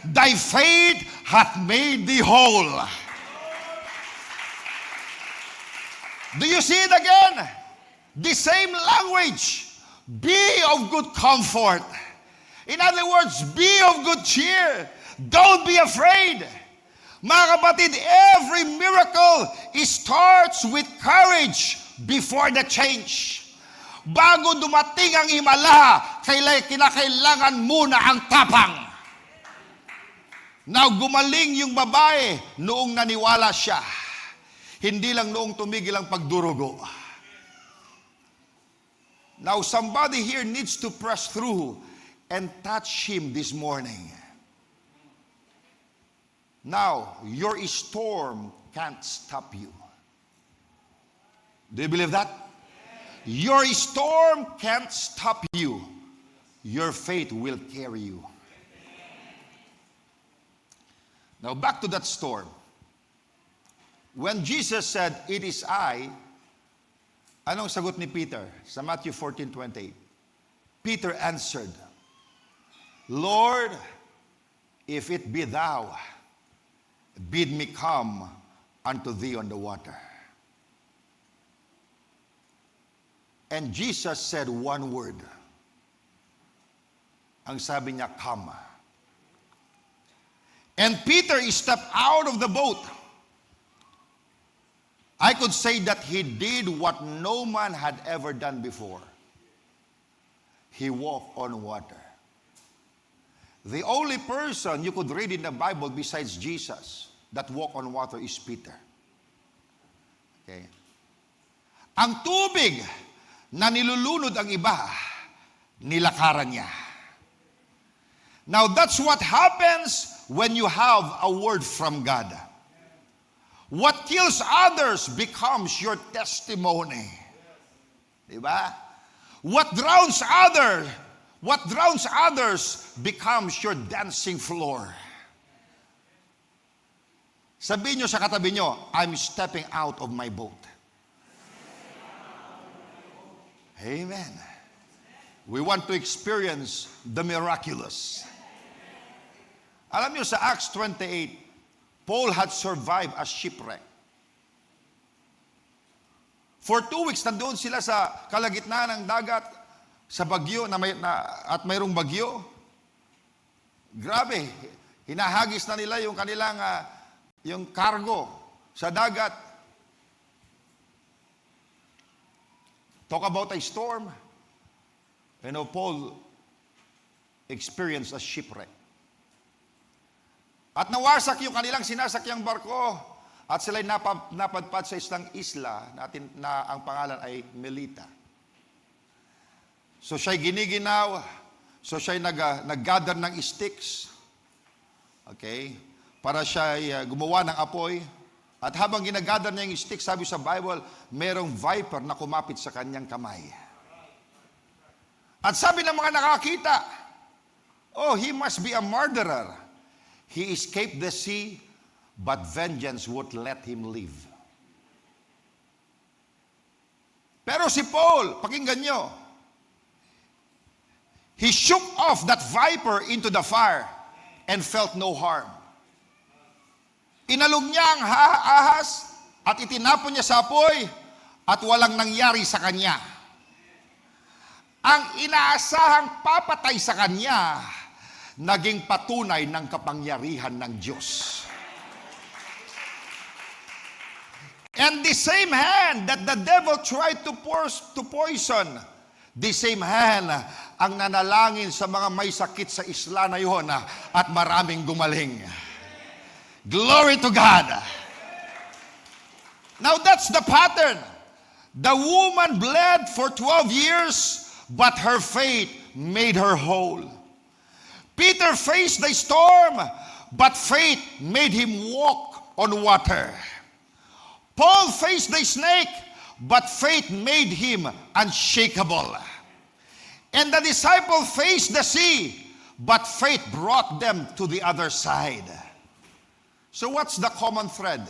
Thy faith hath made thee whole. Do you see it again? The same language. Be of good comfort. In other words, be of good cheer. Don't be afraid. Mga kapatid, every miracle starts with courage before the change. Bago dumating ang himala, kinakailangan muna ang tapang. Now, gumaling yung babae noong naniwala siya. Hindi lang noong tumigil ang pagdurugo. Now, somebody here needs to press through and touch him this morning. Now, your storm can't stop you. Do you believe that? Your storm can't stop you. Your faith will carry you. Now, back to that storm. When Jesus said, "It is I," anong sagot ni Peter? Sa Matthew 14:28. Peter answered, "Lord, if it be thou, bid me come unto thee on the water." And Jesus said one word. Ang sabi niya, "Come." And Peter stepped out of the boat. I could say that he did what no man had ever done before. He walked on water. The only person you could read in the Bible besides Jesus that walked on water is Peter. Okay? Ang tubig na nilulunod ang iba, nilakaran niya. Now that's what happens when you have a word from God. What kills others becomes your testimony. Diba? What drowns others becomes your dancing floor. Sabihin nyo sa katabi nyo, "I'm stepping out of my boat." Amen. We want to experience the miraculous. Alam nyo, sa Acts 28, Paul had survived a shipwreck. For 2 weeks, nandoon sila sa kalagitnaan ng dagat, sa bagyo, at mayroong bagyo. Grabe, hinahagis na nila yung kanilang, yung cargo sa dagat. Talk about a storm. You know, Paul experienced a shipwreck. At nawasak yung kanilang sinasakyang barko at sila'y napadpad sa isang isla na ang pangalan ay Melita. So siya'y giniginaw, so siya'y nag-gather ng sticks, okay, para siya'y gumawa ng apoy. At habang ginagather niya yung sticks, sabi sa Bible, merong viper na kumapit sa kanyang kamay. At sabi ng mga nakakita, "Oh, he must be a murderer. He escaped the sea, but vengeance would let him live." Pero si Paul, pakinggan nyo, he shook off that viper into the fire and felt no harm. Inalog niya ang ahas at itinapon niya sa apoy at walang nangyari sa kanya. Ang inaasahang papatay sa kanya, naging patunay ng kapangyarihan ng Diyos. And the same hand that the devil tried to poison, the same hand ang nanalangin sa mga may sakit sa isla na yun at maraming gumaling. Glory to God. Now that's the pattern. The woman bled for 12 years, but her faith made her whole. Peter faced the storm, but faith made him walk on water. Paul faced the snake, but faith made him unshakable. And the disciple faced the sea, but faith brought them to the other side. So what's the common thread?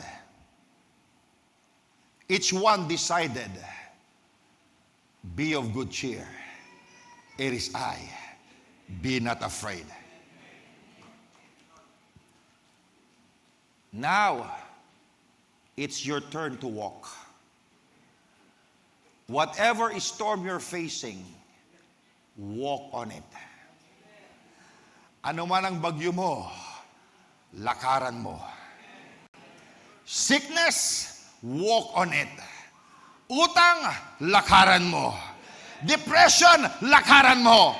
Each one decided, "Be of good cheer. It is I. Be not afraid." Now, it's your turn to walk. Whatever storm you're facing, walk on it. Ano man ang bagyo mo, lakaran mo. Sickness, walk on it. Utang, lakaran mo. Depression, lakaran mo.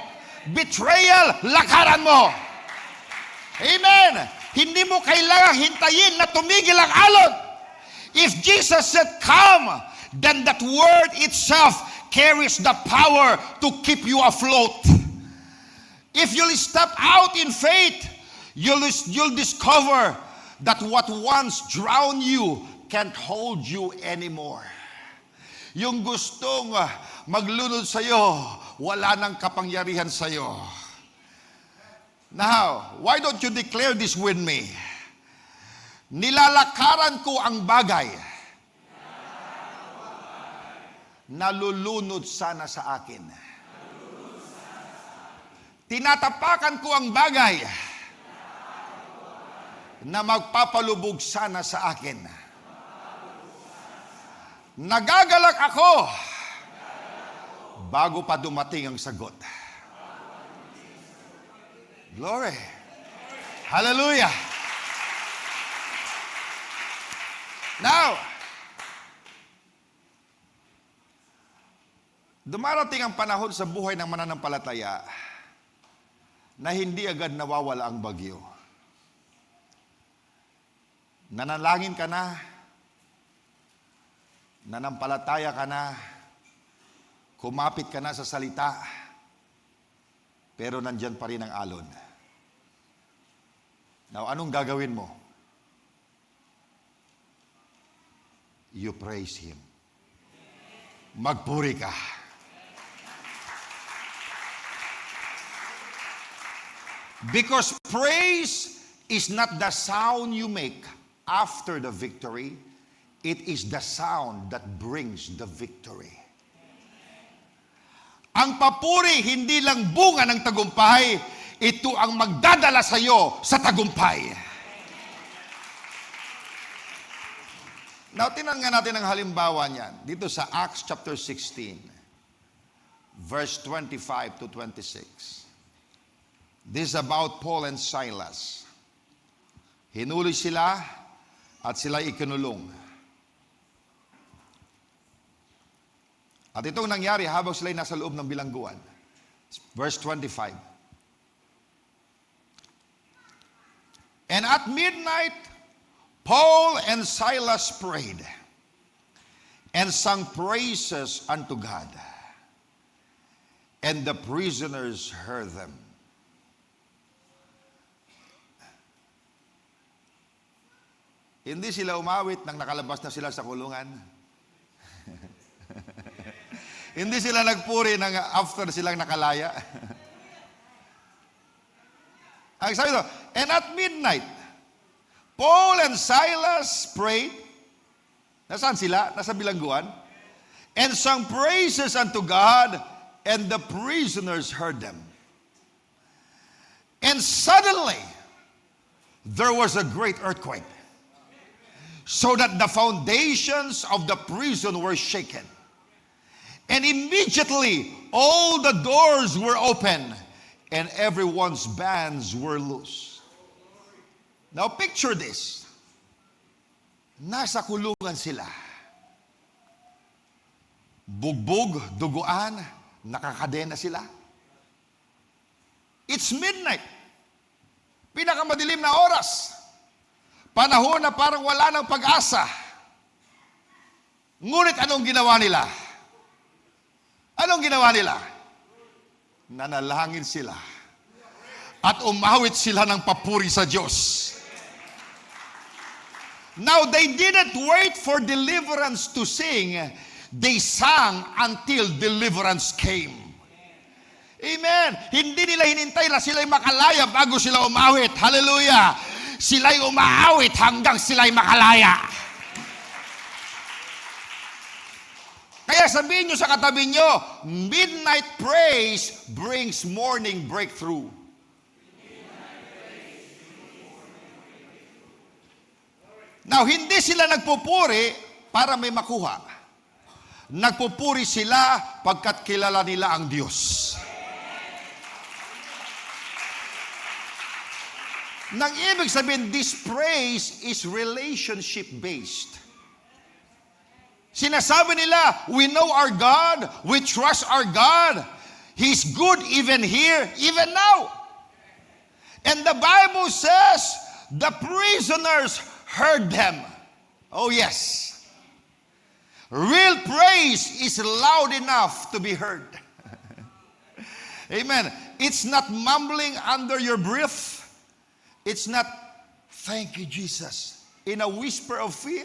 Betrayal, lakaran mo. Amen. Hindi mo kailangang hintayin na tumigil ang alon. If Jesus said, come, then that word itself carries the power to keep you afloat. If you'll step out in faith, you'll discover that what once drowned you can't hold you anymore. Yung gustong maglunod sa'yo, wala nang kapangyarihan sa'yo. Now, why don't you declare this with me? Nilalakaran ko ang bagay na lulunod sana sa akin. Tinatapakan ko ang bagay na magpapalubog sana sa akin. Nagagalak ako bago pa dumating ang sagot. Glory. Hallelujah. Now, dumarating ang panahon sa buhay ng mananampalataya na hindi agad nawawala ang bagyo. Nanalangin ka na, nanampalataya ka na, kumapit ka na sa salita, pero nandyan pa rin ang alon. Now, anong gagawin mo? You praise Him. Magpuri ka. Because praise is not the sound you make after the victory, it is the sound that brings the victory. Ang papuri hindi lang bunga ng tagumpay, ito ang magdadala sa iyo sa tagumpay. Now, tingnan nga natin ang halimbawa niyan. Dito sa Acts chapter 16, verse 25 to 26. This is about Paul and Silas. Hinuli sila at sila ikinulong. At itong nangyari habang sila'y nasa loob ng bilangguan. Verse 25. And at midnight, Paul and Silas prayed and sang praises unto God. And the prisoners heard them. Hindi sila umawit nang nakalabas na sila sa kulungan. Hindi sila nagpuri nang after silang nakalaya. Ang sabi ito, and at midnight, Paul and Silas prayed. Nasaan sila? Nasa bilangguan. And sang praises unto God, and the prisoners heard them. And suddenly, there was a great earthquake, so that the foundations of the prison were shaken. And immediately, all the doors were open, and everyone's bands were loose. Now, picture this. Nasa kulungan sila. Bugbog, duguan, nakakadena sila. It's midnight. Pinakamadilim na oras. Panahon na parang wala ng pag-asa. Ngunit anong ginawa nila? Anong ginawa nila? Nanalangin sila. At umawit sila ng papuri sa Diyos. Now, they didn't wait for deliverance to sing. They sang until deliverance came. Amen. Hindi nila hinintay na sila'y makalaya bago sila umawit. Hallelujah. Sila'y umaawit hanggang sila'y makalaya. Kaya sabihin nyo sa katabi nyo, midnight praise brings morning breakthrough. Now, hindi sila nagpupuri para may makuha. Nagpupuri sila pagkat kilala nila ang Diyos. Nang ibig sabihin, this praise is relationship-based. Sinasabi nila, we know our God, we trust our God. He's good even here, even now. And the Bible says, the prisoners heard them. Oh yes. Real praise is loud enough to be heard. Amen. It's not mumbling under your breath. It's not, thank you, Jesus, in a whisper of fear.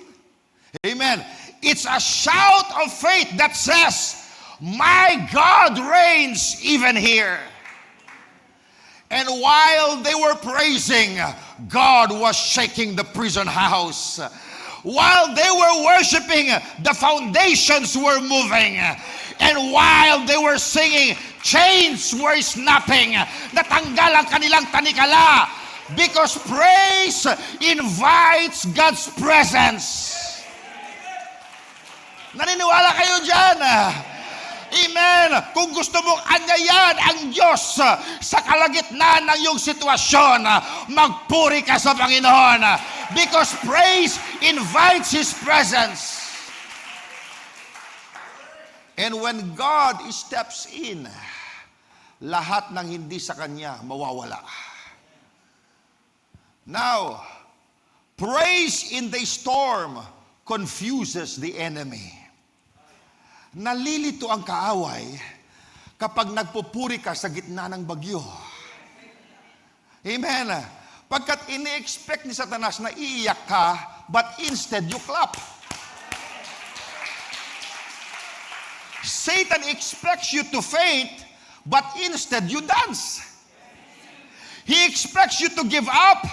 Amen. It's a shout of faith that says, my God reigns even here. And while they were praising, God was shaking the prison house. While they were worshiping, the foundations were moving. And while they were singing, chains were snapping. Natanggal ang kanilang tanikala. Because praise invites God's presence. Naniniwala kayo dyan? Amen. Kung gusto mong anyayan ang Diyos sa kalagitnaan ng iyong sitwasyon, magpuri ka sa Panginoon. Because praise invites His presence. And when God steps in, lahat ng hindi sa Kanya mawawala. Now, praise in the storm confuses the enemy. Nalilito ang kaaway kapag nagpupuri ka sa gitna ng bagyo. Amen. Pagkat ini-expect ni Satanas na iiyak ka, but instead you clap. Satan expects you to faint, but instead you dance. He expects you to give up,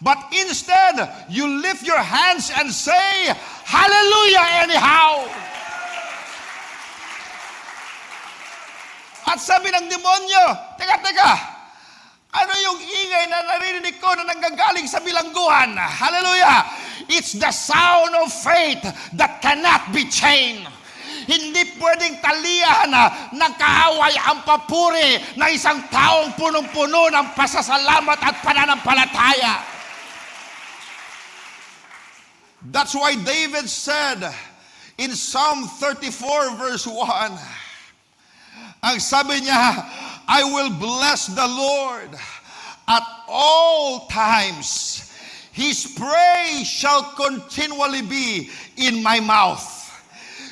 but instead you lift your hands and say, hallelujah anyhow. At sabi ng demonyo, teka, ano yung ingay na naririnig ko na nanggagaling sa bilangguhan? Hallelujah! It's the sound of faith that cannot be chained. Hindi pwedeng talihan ng kaaway ang papuri ng isang taong punong-puno ng pasasalamat at pananampalataya. That's why David said in Psalm 34 verse 1, ang sabi niya, I will bless the Lord at all times. His praise shall continually be in my mouth.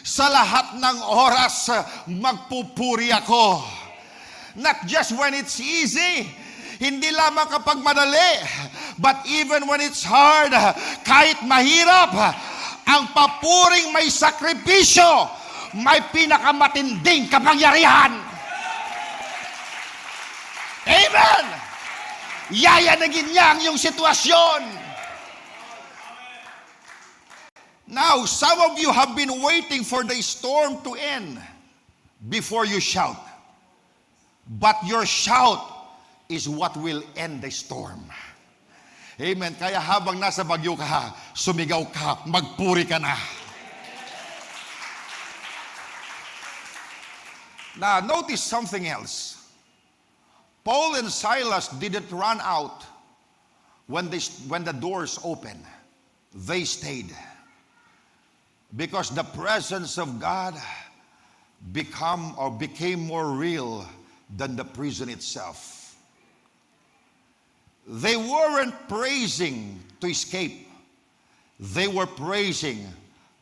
Sa lahat ng oras, magpupuri ako. Not just when it's easy, hindi lamang kapag madali, but even when it's hard, kahit mahirap, ang papuring may sakripisyo, may pinakamatinding kapangyarihan. Amen! Yayanagin niya ang iyong sitwasyon. Now, some of you have been waiting for the storm to end before you shout. But your shout is what will end the storm. Amen. Kaya habang nasa bagyo ka, sumigaw ka, magpuri ka na. Now, notice something else. Paul and Silas didn't run out when the doors opened. They stayed. Because the presence of God became more real than the prison itself. They weren't praising to escape. They were praising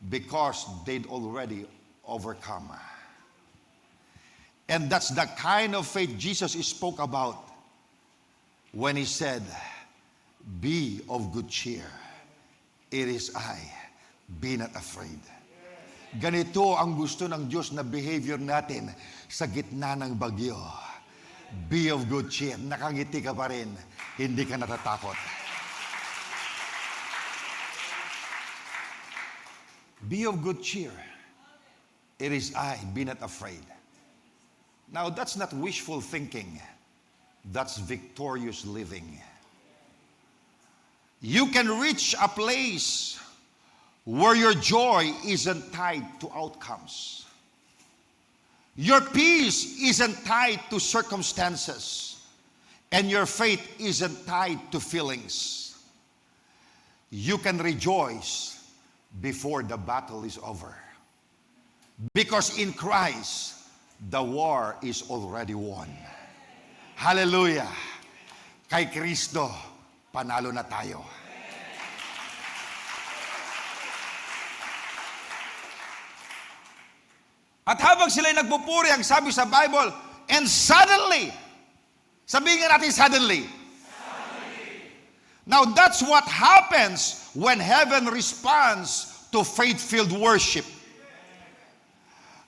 because they'd already overcome. And that's the kind of faith Jesus spoke about when He said, be of good cheer. It is I. Be not afraid. Ganito ang gusto ng Diyos na behavior natin sa gitna ng bagyo. Be of good cheer. Nakangiti ka pa rin. Hindi ka natatakot. Be of good cheer. It is I. Be not afraid. Now, that's not wishful thinking. That's victorious living. You can reach a place where your joy isn't tied to outcomes. Your peace isn't tied to circumstances. and your faith isn't tied to feelings, you can rejoice before the battle is over. Because in Christ, the war is already won. Hallelujah! Kay Kristo, panalo na tayo. At habang sila'y nagpupuri, ang sabi sa Bible, and suddenly, sabihin nga natin suddenly. Now that's what happens when heaven responds to faith-filled worship.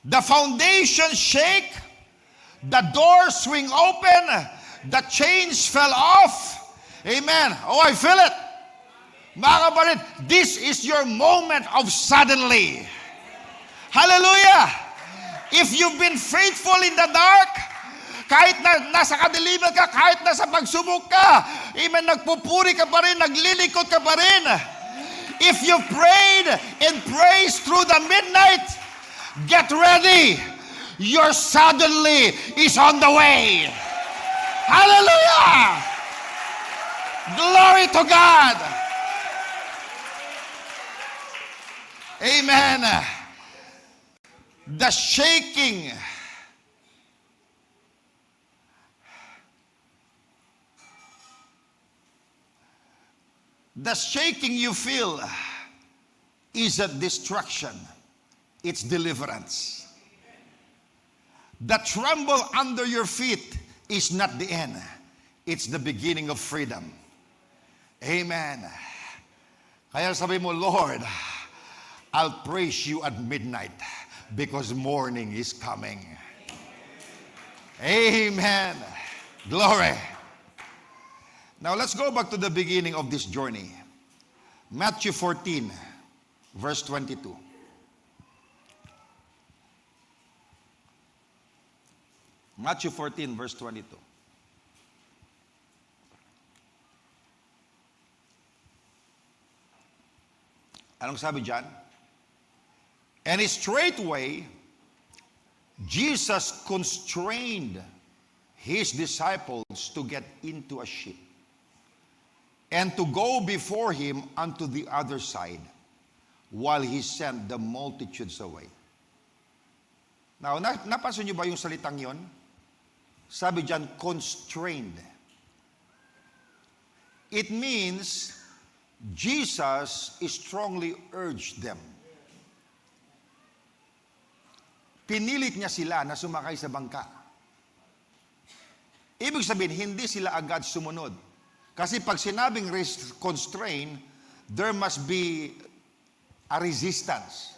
The foundation shake, the doors swing open, the chains fell off. Amen. Oh, I feel it. Mga kapatid, this is your moment of suddenly. Hallelujah! If you've been faithful in the dark, kahit na nasa kadiliman ka, kahit nasa pagsubok ka, amen, nagpupuri ka pa rin, naglilingkod ka pa rin. If you prayed and praised through the midnight, get ready. Your suddenly is on the way. Hallelujah! Glory to God. Amen. The shaking you feel isn't destruction, it's deliverance. The tremble under your feet is not the end, it's the beginning of freedom. Amen. Kaya sabi mo, Lord, I'll praise you at midnight because morning is coming. Amen. Glory. Now let's go back to the beginning of this journey. Matthew 14, verse 22. Matthew 14, verse 22. Anong sabi dyan? And straightway, Jesus constrained his disciples to get into a ship and to go before him unto the other side while he sent the multitudes away. Now, napansin niyo ba yung salitang yon? Sabi dyan, constrained. It means Jesus strongly urged them. Pinilit niya sila na sumakay sa bangka. Ibig sabihin, hindi sila agad sumunod. Kasi pag sinabing constrain, there must be a resistance.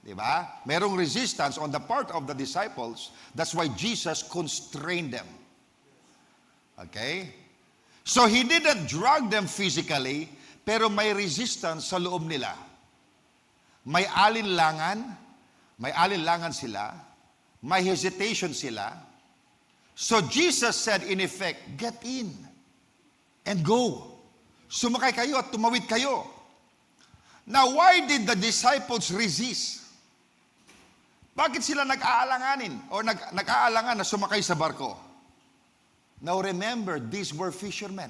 Diba? Merong resistance on the part of the disciples. That's why Jesus constrained them. Okay? So he didn't drag them physically, pero may resistance sa loob nila. May alinlangan sila, may hesitation sila. So Jesus said in effect, get in and go. Sumakay kayo at tumawid kayo. Now, why did the disciples resist? Bakit sila nag-aalanganin o nag-aalangan na sumakay sa barko? Now remember, these were fishermen.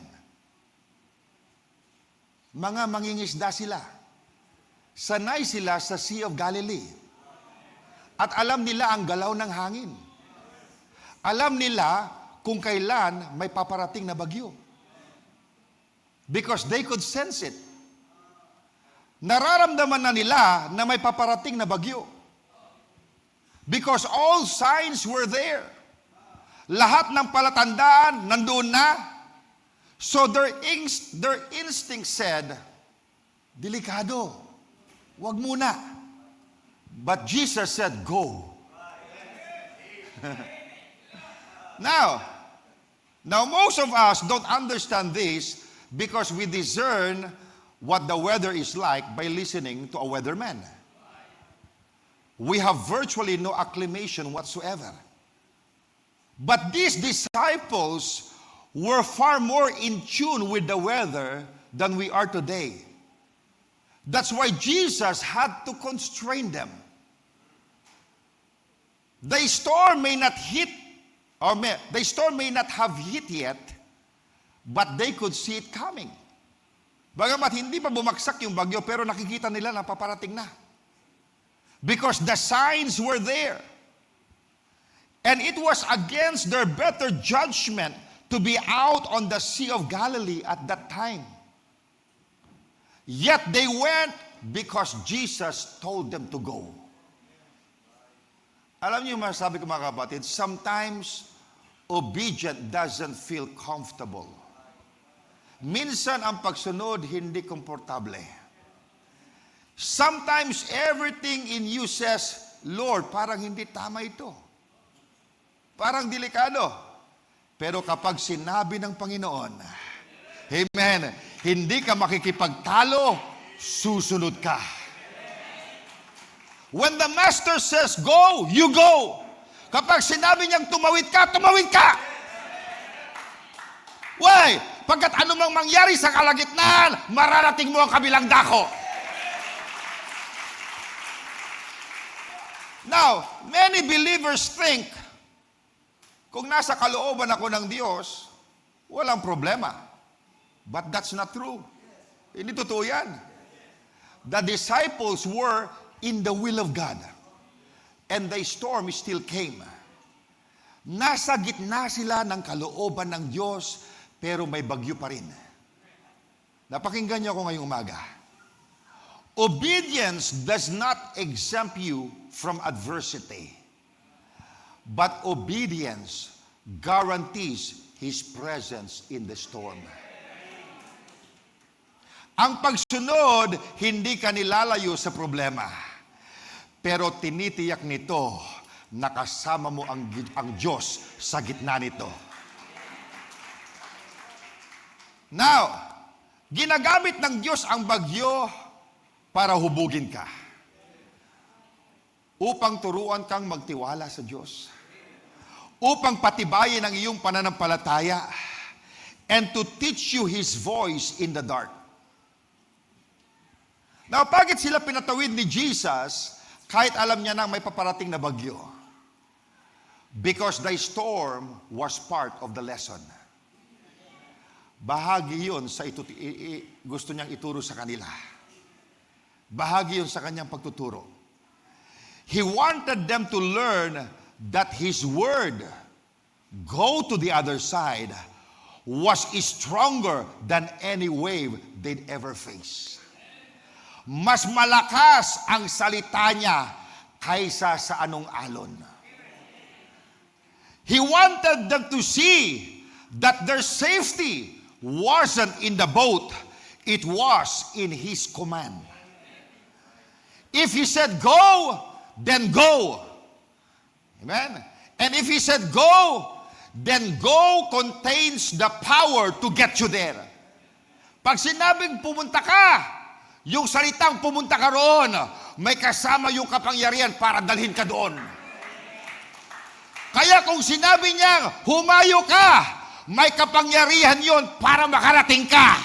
Mga mangingisda sila. Sanay sila sa Sea of Galilee. At alam nila ang galaw ng hangin. Alam nila kung kailan may paparating na bagyo. Because they could sense it. Nararamdaman na nila na may paparating na bagyo. Because all signs were there. Lahat ng palatandaan nandoon na. So their instinct said, delikado, wag muna. But Jesus said, go. Now most of us don't understand this because we discern what the weather is like by listening to a weatherman. We have virtually no acclimation whatsoever. But these disciples were far more in tune with the weather than we are today. That's why Jesus had to constrain them. The storm may not have hit yet, but they could see it coming. Bagamat hindi pa bumagsak yung bagyo, pero nakikita nila na paparating na. Because the signs were there. And it was against their better judgment to be out on the Sea of Galilee at that time. Yet they went because Jesus told them to go. Alam niyo yung masasabi ko mga kapatid, sometimes obedient doesn't feel comfortable. Minsan ang pagsunod hindi komportable. Sometimes everything in you says, Lord, parang hindi tama ito. Parang delikado. Pero kapag sinabi ng Panginoon, amen, hindi ka makikipagtalo, susunod ka. When the Master says go, you go. Kapag sinabi niyang tumawid ka, tumawid ka. Why? Pagkat anumang mangyari sa kalagitnaan, mararating mo ang kabilang dako. Now, many believers think, kung nasa kalooban ako ng Diyos, walang problema. But that's not true. Hindi totoo yan. The disciples were in the will of God. And the storm still came. Nasa gitna sila ng kalooban ng Diyos, pero may bagyo pa rin. Napakinggan niyo ako ngayong umaga. Obedience does not exempt you from adversity. But obedience guarantees His presence in the storm. Ang pagsunod, hindi ka nilalayo sa problema. Pero tinitiyak nito, nakasama mo ang Diyos sa gitna nito. Now, ginagamit ng Diyos ang bagyo para hubugin ka. Upang turuan kang magtiwala sa Diyos. Upang patibayin ang iyong pananampalataya. And to teach you His voice in the dark. Now, bakit sila pinatawid ni Jesus kahit alam niya na may paparating na bagyo? Because the storm was part of the lesson. Bahagi yun sa gusto niyang ituro sa kanila. Bahagi yun sa kanyang pagtuturo. He wanted them to learn that His word, go to the other side, was stronger than any wave they'd ever face. Mas malakas ang salita niya kaysa sa anong alon. He wanted them to see that their safety wasn't in the boat, it was in His command. If He said go, then go. Amen? And if He said go, then go contains the power to get you there. Pag sinabing pumunta ka, yung salitang pumunta ka roon, may kasama yung kapangyarihan para dalhin ka doon. Kaya kung sinabi niyang humayo ka, may kapangyarihan yon para makarating ka.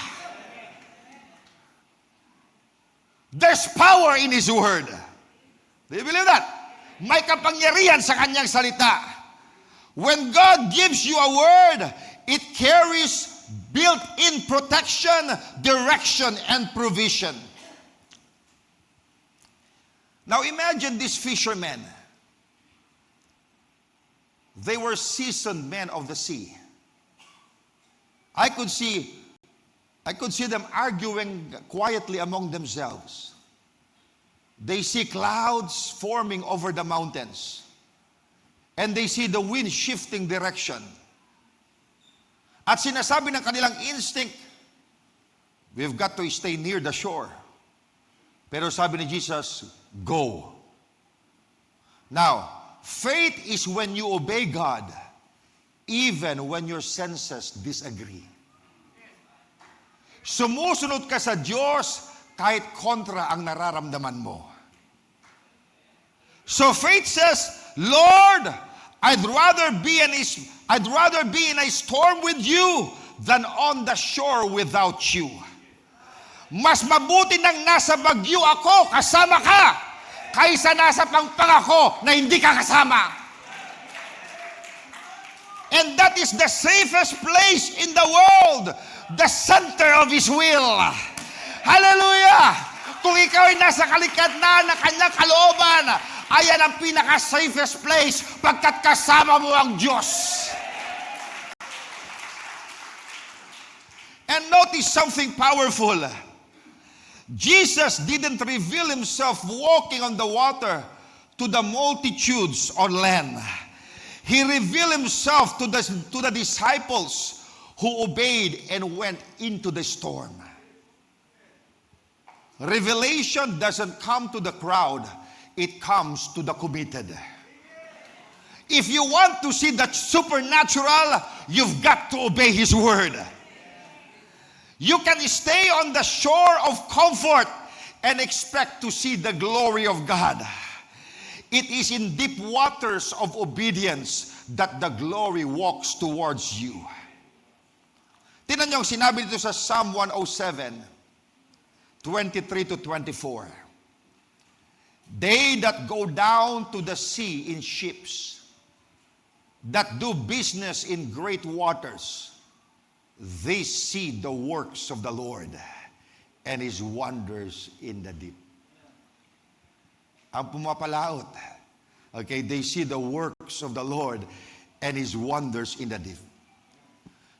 There's power in His word. Do you believe that? May kapangyarihan sa kanyang salita. When God gives you a word, it carries built-in protection, direction, and provision. Now imagine these fishermen. They were seasoned men of the sea. I could see them arguing quietly among themselves. They see clouds forming over the mountains. And they see the wind shifting direction. At sinasabi ng kanilang instinct, we've got to stay near the shore. Pero sabi ni Jesus, go. Now, faith is when you obey God, even when your senses disagree. Sumusunod ka sa Diyos kahit kontra ang nararamdaman mo. So faith says, Lord, I'd rather be in a storm with you than on the shore without you. Mas mabuti nang nasa bagyo ako, kasama ka, kaysa nasa pangpang ako na hindi ka kasama. And that is the safest place in the world, the center of His will. Hallelujah! Kung ikaw ay nasa kalikadnan ng kanyang kalooban, ayan ang pinaka-safest place pagkat kasama mo ang Diyos. And notice something powerful. Jesus didn't reveal Himself walking on the water to the multitudes on land. He revealed Himself to the disciples who obeyed and went into the storm. Revelation doesn't come to the crowd, it comes to the committed. If you want to see the supernatural, you've got to obey His word. You can stay on the shore of comfort and expect to see the glory of God. It is in deep waters of obedience that the glory walks towards you. Tingnan niyo ang sinabi dito sa Psalm 107, 23 to 24. They that go down to the sea in ships, that do business in great waters, they see the works of the Lord and His wonders in the deep. Ang pumapalaot. Okay, they see the works of the Lord and His wonders in the deep.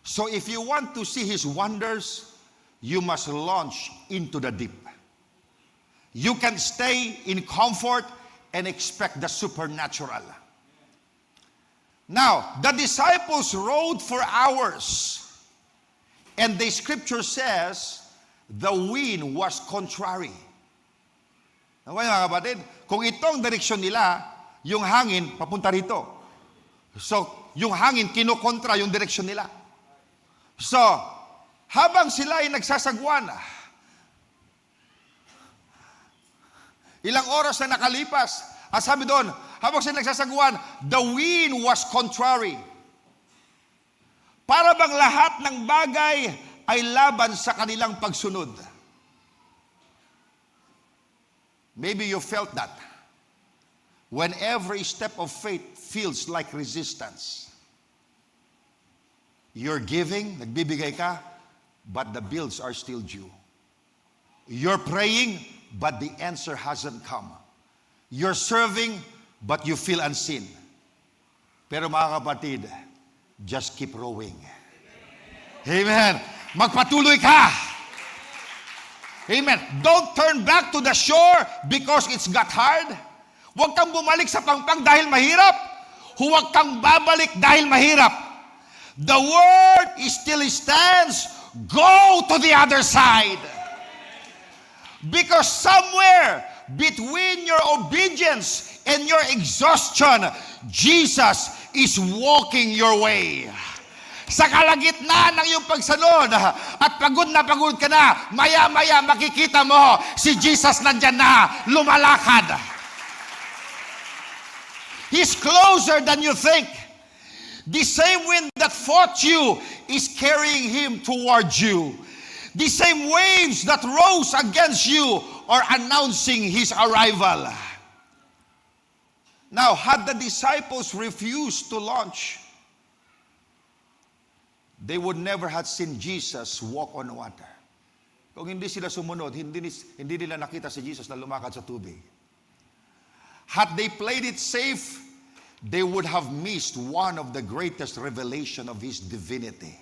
So if you want to see His wonders, you must launch into the deep. You can stay in comfort and expect the supernatural. Now, the disciples rode for hours. And the scripture says, the wind was contrary. Okay, mga kapatid, kung itong direksyon nila, yung hangin papunta rito. So, yung hangin kinukontra yung direksyon nila. So, habang sila ay nagsasagwan, ilang oras na nakalipas, at sabi doon, habang sila nagsasagwan, the wind was contrary. Para bang lahat ng bagay ay laban sa kanilang pagsunod. Maybe you felt that. When every step of faith feels like resistance. You're giving, nagbibigay ka, but the bills are still due. You're praying, but the answer hasn't come. You're serving, but you feel unseen. Pero mga kapatid, just keep rowing. Amen. Magpatuloy ka. Amen. Don't turn back to the shore because it's got hard. Huwag kang bumalik sa pangpang dahil mahirap. Huwag kang babalik dahil mahirap. The word still stands. Go to the other side. Because somewhere between your obedience and your exhaustion, Jesus is walking your way. Sa kalagitnaan ng iyong pagsunod at pagod ka na, maya-maya makikita mo si Jesus nandyan na, lumalakad. He's closer than you think. The same wind that fought you is carrying Him towards you. The same waves that rose against you are announcing His arrival. Now, had the disciples refused to launch, they would never have seen Jesus walk on water. Kung hindi sila sumunod, hindi nila nakita si Jesus na lumakad sa tubig. Had they played it safe, they would have missed one of the greatest revelation of His divinity.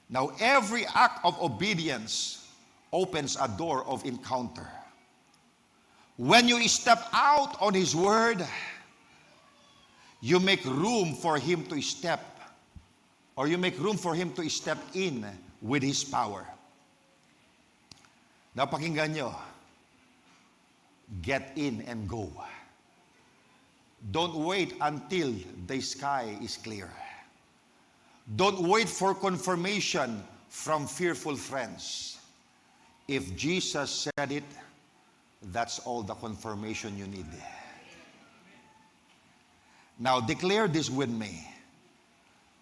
Now, every act of obedience opens a door of encounter. When you step out on His word, you make room for Him to step, or you make room for Him to step in with His power. Now, pakinggan nyo. Get in and go. Don't wait until the sky is clear. Don't wait for confirmation from fearful friends. If Jesus said it, that's all the confirmation you need. Now declare this with me.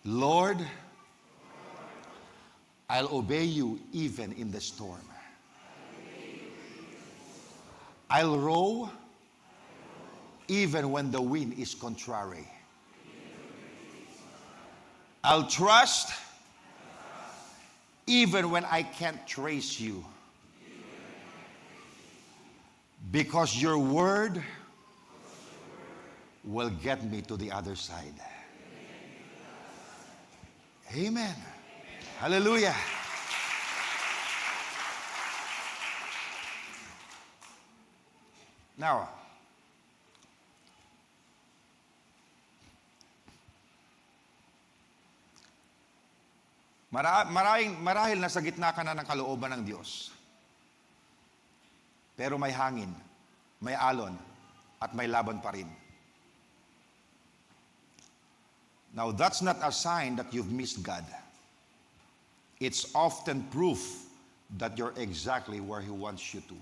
Lord, I'll obey you even in the storm. I'll row even when the wind is contrary. I'll trust even when I can't trace you. Because your word will get me to the other side. Amen. Hallelujah. Now, marahil nasa gitna ka na ng kalooban ng Diyos. Pero may hangin, may alon, at may laban pa rin. Now, that's not a sign that you've missed God. It's often proof that you're exactly where He wants you to.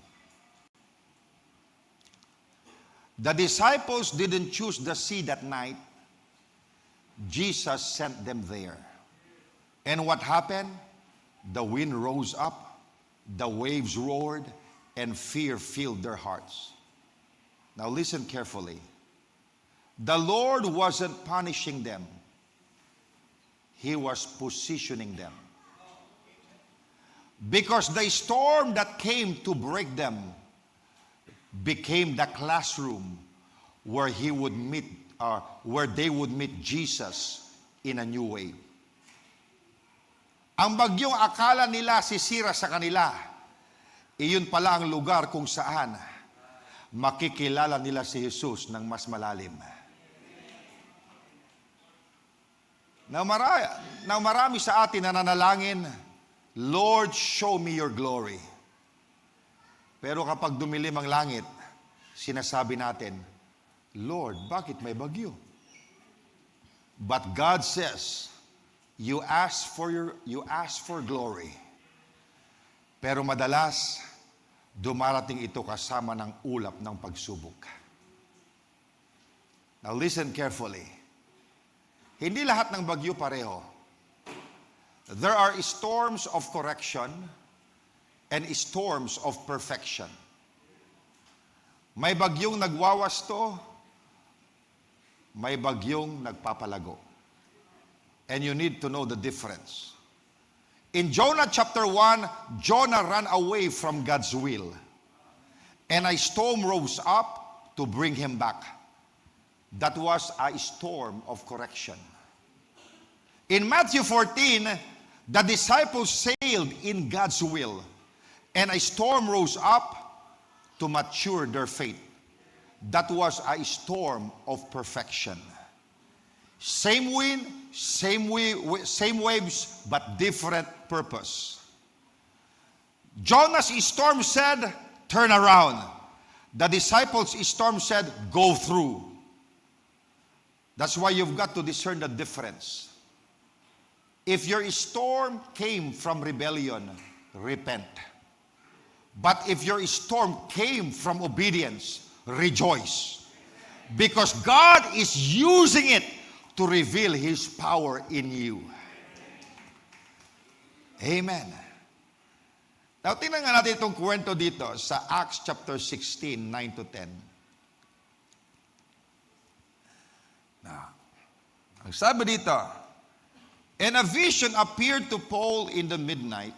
The disciples didn't choose the sea that night. Jesus sent them there. And what happened? The wind rose up, the waves roared, and fear filled their hearts. Now listen carefully. The Lord wasn't punishing them. He was positioning them. Because the storm that came to break them became the classroom where where they would meet Jesus in a new way. Ang bagyong akala nila sisira sa kanila, iyon pala ang lugar kung saan makikilala nila si Jesus ng mas malalim. Now marami sa atin na nanalangin, Lord, show me your glory. Pero kapag dumilim ang langit, sinasabi natin, Lord, bakit may bagyo? But God says, you ask for glory. Pero madalas, dumarating ito kasama ng ulap ng pagsubok. Now listen carefully. Hindi lahat ng bagyo pareho. There are storms of correction and storms of perfection. May bagyong nagwawasto, may bagyong nagpapalago. And you need to know the difference. In Jonah chapter 1, Jonah ran away from God's will. And a storm rose up to bring him back. That was a storm of correction. In Matthew 14, the disciples sailed in God's will. And a storm rose up to mature their faith. That was a storm of perfection. Same wind, same waves, but different purpose. Jonah's storm said, turn around. The disciples' storm said, go through. That's why you've got to discern the difference. If your storm came from rebellion, repent. But if your storm came from obedience, rejoice. Because God is using it to reveal His power in you. Amen. Now, tingnan nga natin itong kwento dito sa Acts chapter 16, 9 to 10. Now, ang sabi dito, and a vision appeared to Paul in the midnight.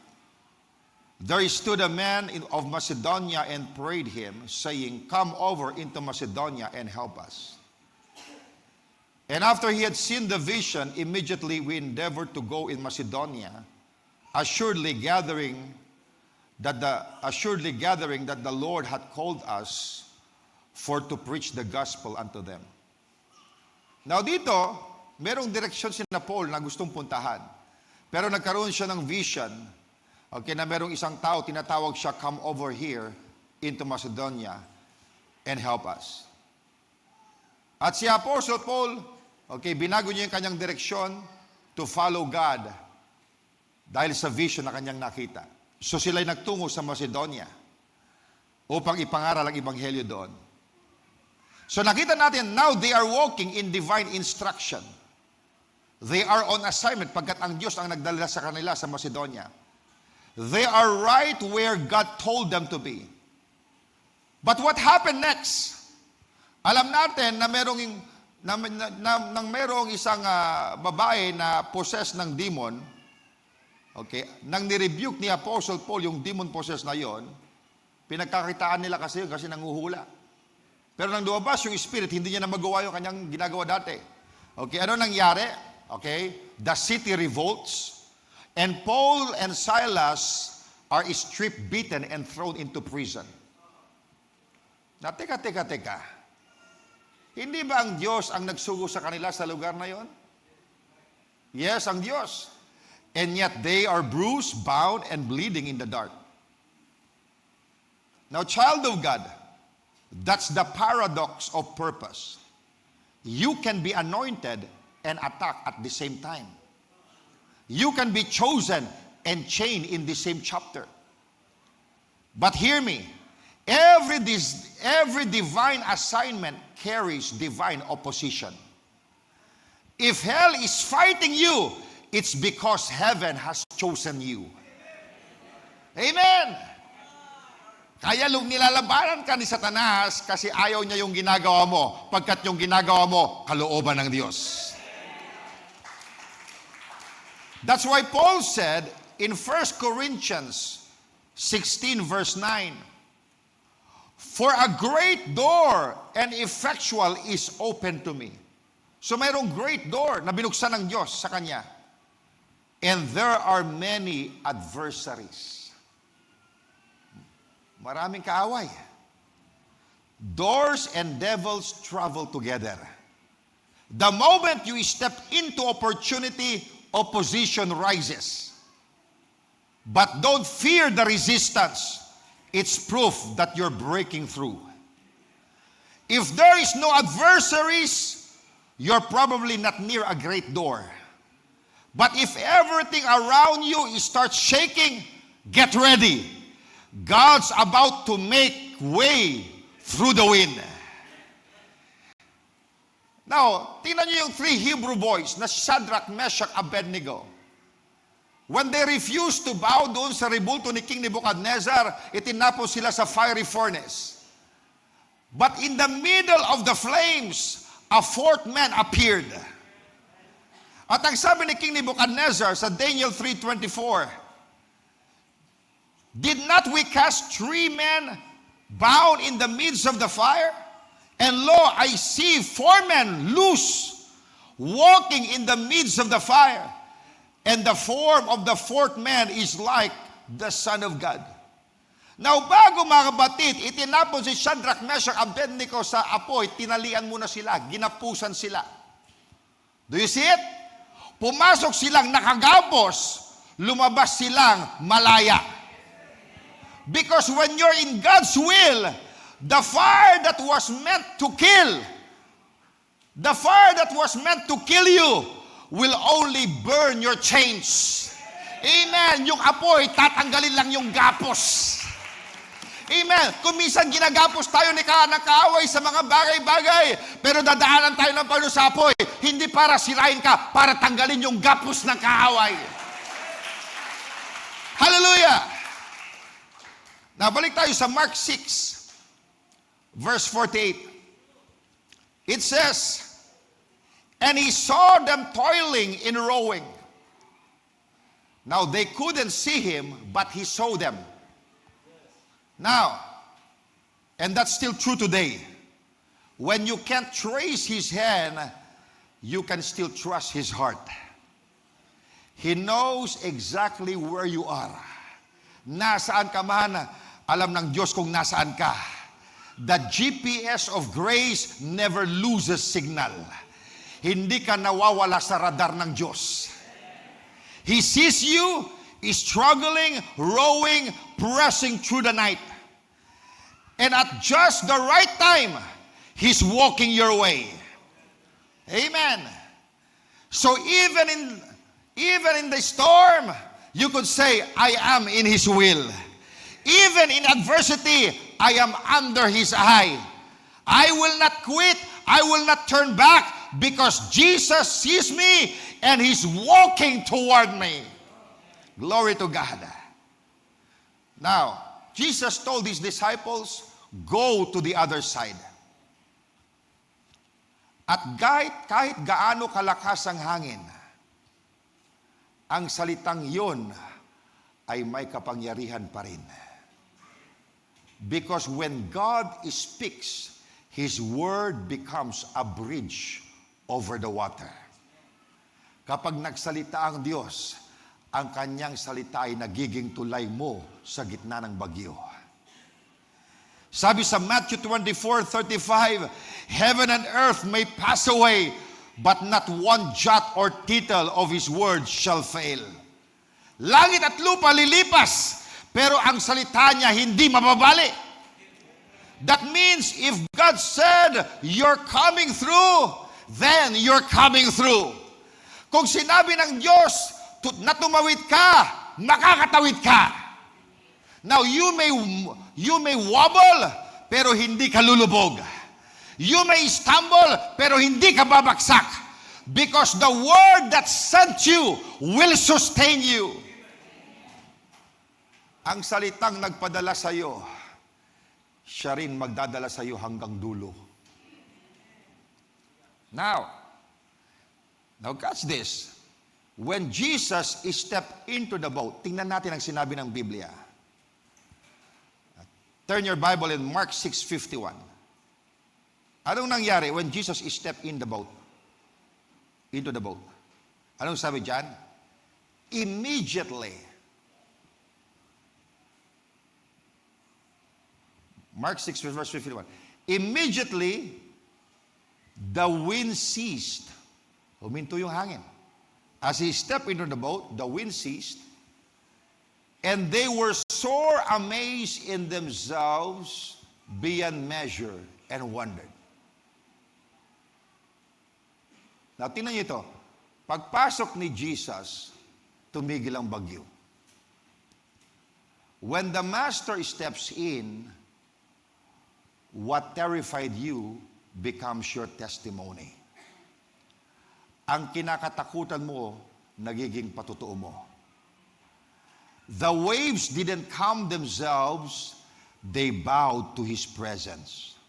There stood a man of Macedonia and prayed him, saying, come over into Macedonia and help us. And after he had seen the vision, immediately we endeavored to go in Macedonia, assuredly gathering that the Lord had called us for to preach the gospel unto them. Now dito, merong direksyon si Paul na gustong puntahan. Pero nagkaroon siya ng vision, okay, na merong isang tao, tinatawag siya, come over here into Macedonia and help us. At si Apostle Paul, okay, binago niya yung kanyang direksyon to follow God dahil sa vision na kanyang nakita. So sila'y nagtungo sa Macedonia upang ipangaral ang ebanghelyo doon. So nakita natin, now they are walking in divine instruction. They are on assignment pagkat ang Diyos ang nagdala sa kanila sa Macedonia. They are right where God told them to be. But what happened next? Alam natin na merong nang mayroong isang babae na possessed ng demon, okay, nang nirebuke ni Apostle Paul yung demon possessed na yon, pinagkakitaan nila kasi yun kasi nanguhula. Pero nang lumabas yung spirit, hindi niya na magawa yung kanyang ginagawa dati. Okay, ano nangyari? Okay, the city revolts, and Paul and Silas are stripped, beaten, and thrown into prison. Na teka. Hindi ba ang Diyos ang nagsugo sa kanila sa lugar na yon? Yes, ang Diyos. And yet they are bruised, bound, and bleeding in the dark. Now, child of God, that's the paradox of purpose. You can be anointed and attacked at the same time. You can be chosen and chained in the same chapter. But hear me, every divine assignment carries divine opposition. If hell is fighting you, it's because heaven has chosen you. Amen! Kaya nilalabanan ka ni Satanas kasi ayaw niya yung ginagawa mo, pagkat yung ginagawa mo, kalooban ng Diyos. That's why Paul said in 1 Corinthians 16 verse 9, "For a great door and effectual is open to me." So mayroong great door na binuksan ng Diyos sa kanya. "And there are many adversaries." Maraming kaaway. Doors and devils travel together. The moment you step into opportunity, opposition rises. But don't fear the resistance. It's proof that you're breaking through. If there is no adversaries, you're probably not near a great door. But if everything around you starts shaking, get ready. God's about to make way through the wind. Now, tingnan niyo yung 3 Hebrew boys na Shadrach, Meshach, Abednego. When they refused to bow doon sa rebulto ni King Nebuchadnezzar, itinapos sila sa fiery furnace. But in the middle of the flames, a 4th man appeared. At ang sabi ni King Nebuchadnezzar sa Daniel 3:24, "Did not we cast 3 men bound in the midst of the fire? And lo, I see 4 men loose, walking in the midst of the fire. And the form of the 4th man is like the Son of God." Now, bago mga kapatid, itinapon si Shadrach, Meshach, Abednego sa apoy, tinalian muna sila, ginapusan sila. Do you see it? Pumasok silang nakagapos, lumabas silang malaya. Because when you're in God's will, the fire that was meant to kill you will only burn your chains. Amen. Yung apoy, tatanggalin lang yung gapos. Amen. Kung minsan ginagapos tayo ng kaaway sa mga bagay-bagay, pero dadaanan tayo ng Panginoon sa apoy, hindi para sirain ka, para tanggalin yung gapos ng kaaway. Hallelujah! Nabalik tayo sa Mark 6, verse 48. It says, "And he saw them toiling in rowing. Now they couldn't see him, but he saw them." Now, and that's still true today. When you can't trace his hand, you can still trust his heart. He knows exactly where you are. Nasaan ka man, alam ng Diyos kung nasaan ka. The GPS of grace never loses signal. Hindi ka nawawala sa radar ng Diyos. He sees you, is struggling, rowing, pressing through the night. And at just the right time, He's walking your way. Amen. So even in the storm, you could say, "I am in His will." Even in adversity, I am under His eye. I will not quit. I will not turn back because Jesus sees me and He's walking toward me. Glory to God. Now, Jesus told His disciples, "Go to the other side." At kahit gaano kalakas ang hangin, ang salitang yun ay may kapangyarihan pa rin. Because when God speaks, His word becomes a bridge over the water. Kapag nagsalita ang Diyos, ang kanyang salita ay nagiging tulay mo sa gitna ng bagyo. Sabi sa Matthew 24:35, heaven and earth may pass away, but not one jot or tittle of His word shall fail. Langit at lupa lilipas, pero ang salita niya hindi mababali. That means if God said, you're coming through, then you're coming through. Kung sinabi ng Diyos na tumawid ka, makakatawid ka. Now, you may wobble, pero hindi ka lulubog. You may stumble, pero hindi ka babaksak. Because the word that sent you will sustain you. Ang salitang nagpadala sa iyo, siya rin magdadala sa iyo hanggang dulo. Now catch this. When Jesus stepped into the boat, tingnan natin ang sinabi ng Biblia. Turn your Bible in Mark 6:51. Anong nangyari when Jesus stepped into the boat? Anong sabi dyan? Immediately. Mark 6 verse 51. Immediately, the wind ceased. Huminto yung hangin. As he stepped into the boat, the wind ceased. And they were sore amazed in themselves beyond measure and wondered. Now, tingnan niyo ito. Pagpasok ni Jesus, tumigil ang bagyo. When the Master steps in, what terrified you becomes your testimony. Ang kinakatakutan mo, nagiging patotoo mo. The waves didn't calm themselves, they bowed to His presence.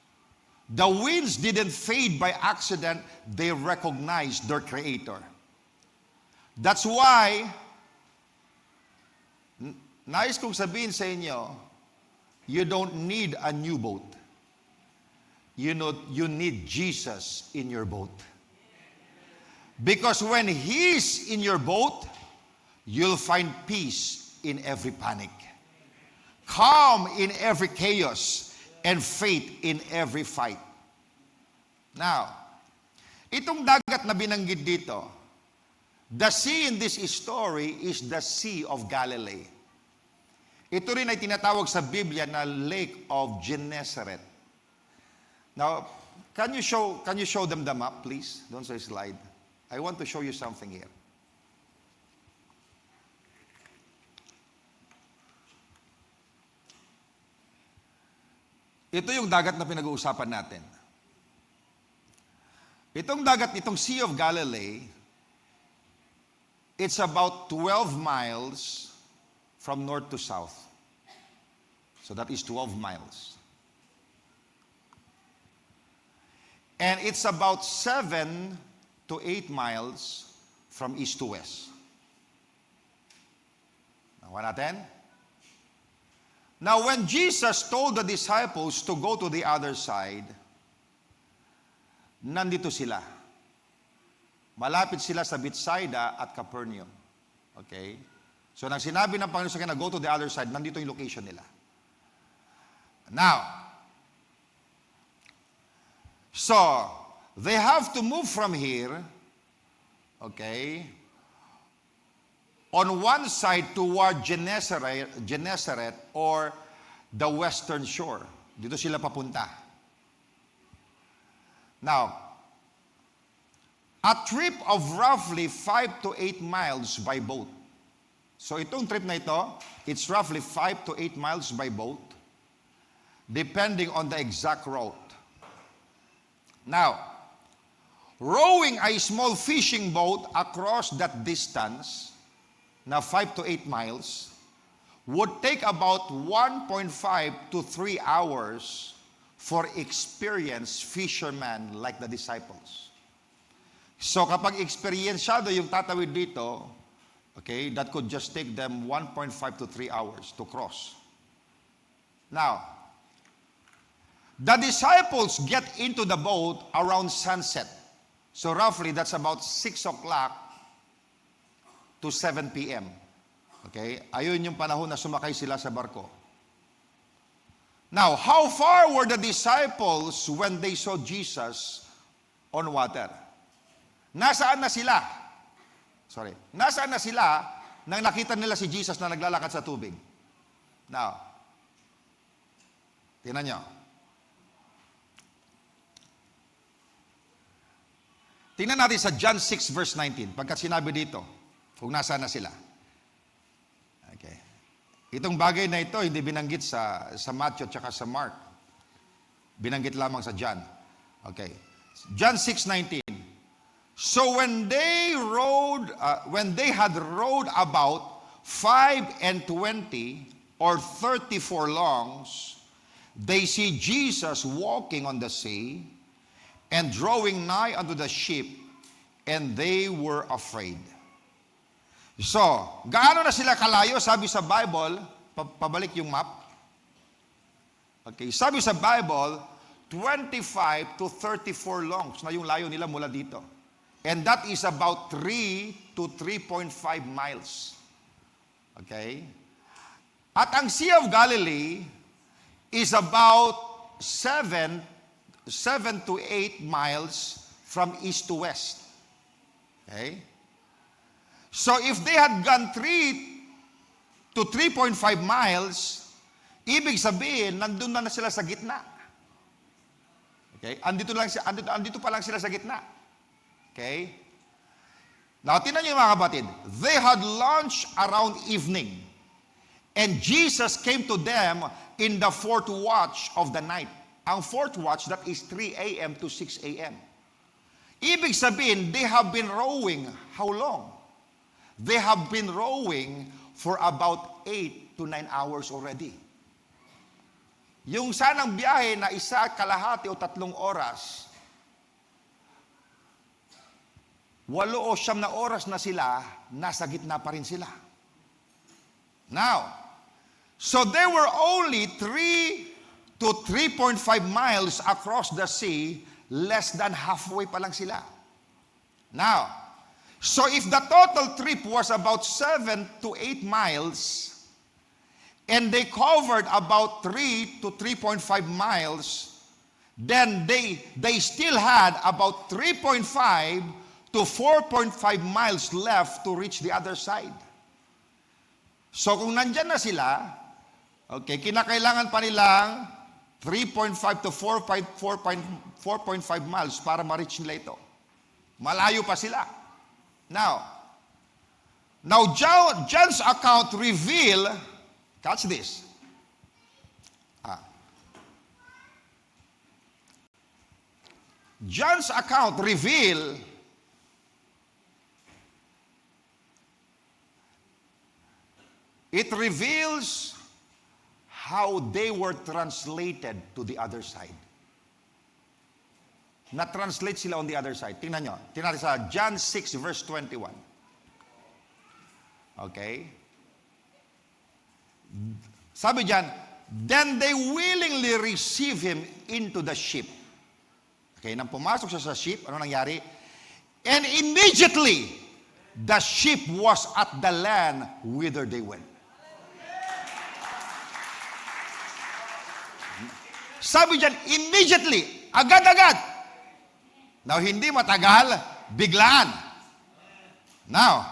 The winds didn't fade by accident, they recognized their Creator. That's why, nais kong sabihin sa inyo, you don't need a new boat. You need Jesus in your boat. Because when He's in your boat, you'll find peace in every panic, calm in every chaos, and faith in every fight. Now, itong dagat na binanggit dito, the sea in this story is the Sea of Galilee. Ito rin ay tinatawag sa Biblia na Lake of Gennesaret. Now, can you show them the map, please? Don't say slide. I want to show you something here. Ito yung dagat na pinag-uusapan natin. Itong dagat, itong Sea of Galilee, it's about 12 miles from north to south. So that is 12 miles. And it's about 7 to 8 miles from east to west. Nakuha natin? Now, when Jesus told the disciples to go to the other side, nandito sila. Malapit sila sa Bethsaida at Capernaum. Okay? So, nang sinabi ng Panginoon sa kanila, go to the other side, nandito yung location nila. Now, so, they have to move from here, okay, on one side toward Gennesaret or the western shore. Dito sila papunta. Now, a trip of roughly 5 to 8 miles by boat. So itong trip na ito, it's roughly 5 to 8 miles by boat, depending on the exact route. Now, rowing a small fishing boat across that distance, na 5 to 8 miles, would take about 1.5 to 3 hours for experienced fishermen like the disciples. So kapag experiensyado yung tatawid dito, okay, that could just take them 1.5 to 3 hours to cross. Now, the disciples get into the boat around sunset. So roughly, that's about 6 o'clock to 7 p.m. Okay? Ayun yung panahon na sumakay sila sa barko. Now, how far were the disciples when they saw Jesus on water? Nasaan na sila? Nasaan na sila nang nakita nila si Jesus na naglalakad sa tubig? Now, tingnan nyo. Tingnan natin sa John 6 verse 19, pagkat sinabi dito, kung nasaan na sila. Okay. Itong bagay na ito, hindi binanggit sa Matthew at sa Mark. Binanggit lamang sa John. Okay. John 6:19. So when they had rowed about 25 or 30 furlongs, they see Jesus walking on the sea and drawing nigh unto the ship, and they were afraid. So, gaano na sila kalayo? Sabi sa Bible, pabalik yung map. Okay, sabi sa Bible, 25 to 30 furlongs na yung layo nila mula dito. And that is about 3 to 3.5 miles. Okay? At ang Sea of Galilee is about 7 to 8 miles from east to west. Okay? So if they had gone 3 to 3.5 miles, ibig sabihin, nandun na sila sa gitna. Okay? Andito pa lang sila sa gitna. Okay? Now, tingnan niyo mga kapatid. They had lunch around evening. And Jesus came to them in the fourth watch of the night. Ang fourth watch, that is 3 a.m. to 6 a.m. Ibig sabihin, they have been rowing. How long? They have been rowing for about 8 to 9 hours already. Yung sanang biyahe na 1.5 o 3 oras, 8 o 9 na oras na sila, nasa gitna pa rin sila. Now, so they were only 3 to 3.5 miles across the sea, less than halfway pa lang sila. Now, so if the total trip was about 7 to 8 miles, and they covered about 3 to 3.5 miles, then they still had about 3.5 to 4.5 miles left to reach the other side. So kung nandyan na sila, okay, kinakailangan pa nilang 3.5 to 4.5 miles para ma-reach nila ito. Malayo pa sila. Now John's account reveal, catch this. John's account reveal it reveals how they were translated to the other side. Na-translate sila on the other side. Tingnan nyo. Tingnan sa John 6 verse 21. Okay? Sabi dyan, then they willingly receive him into the ship. Okay, nang pumasok siya sa ship, ano nangyari? And immediately, the ship was at the land whither they went. Sabi dyan, immediately, agad-agad. Now, hindi matagal, biglaan. Now,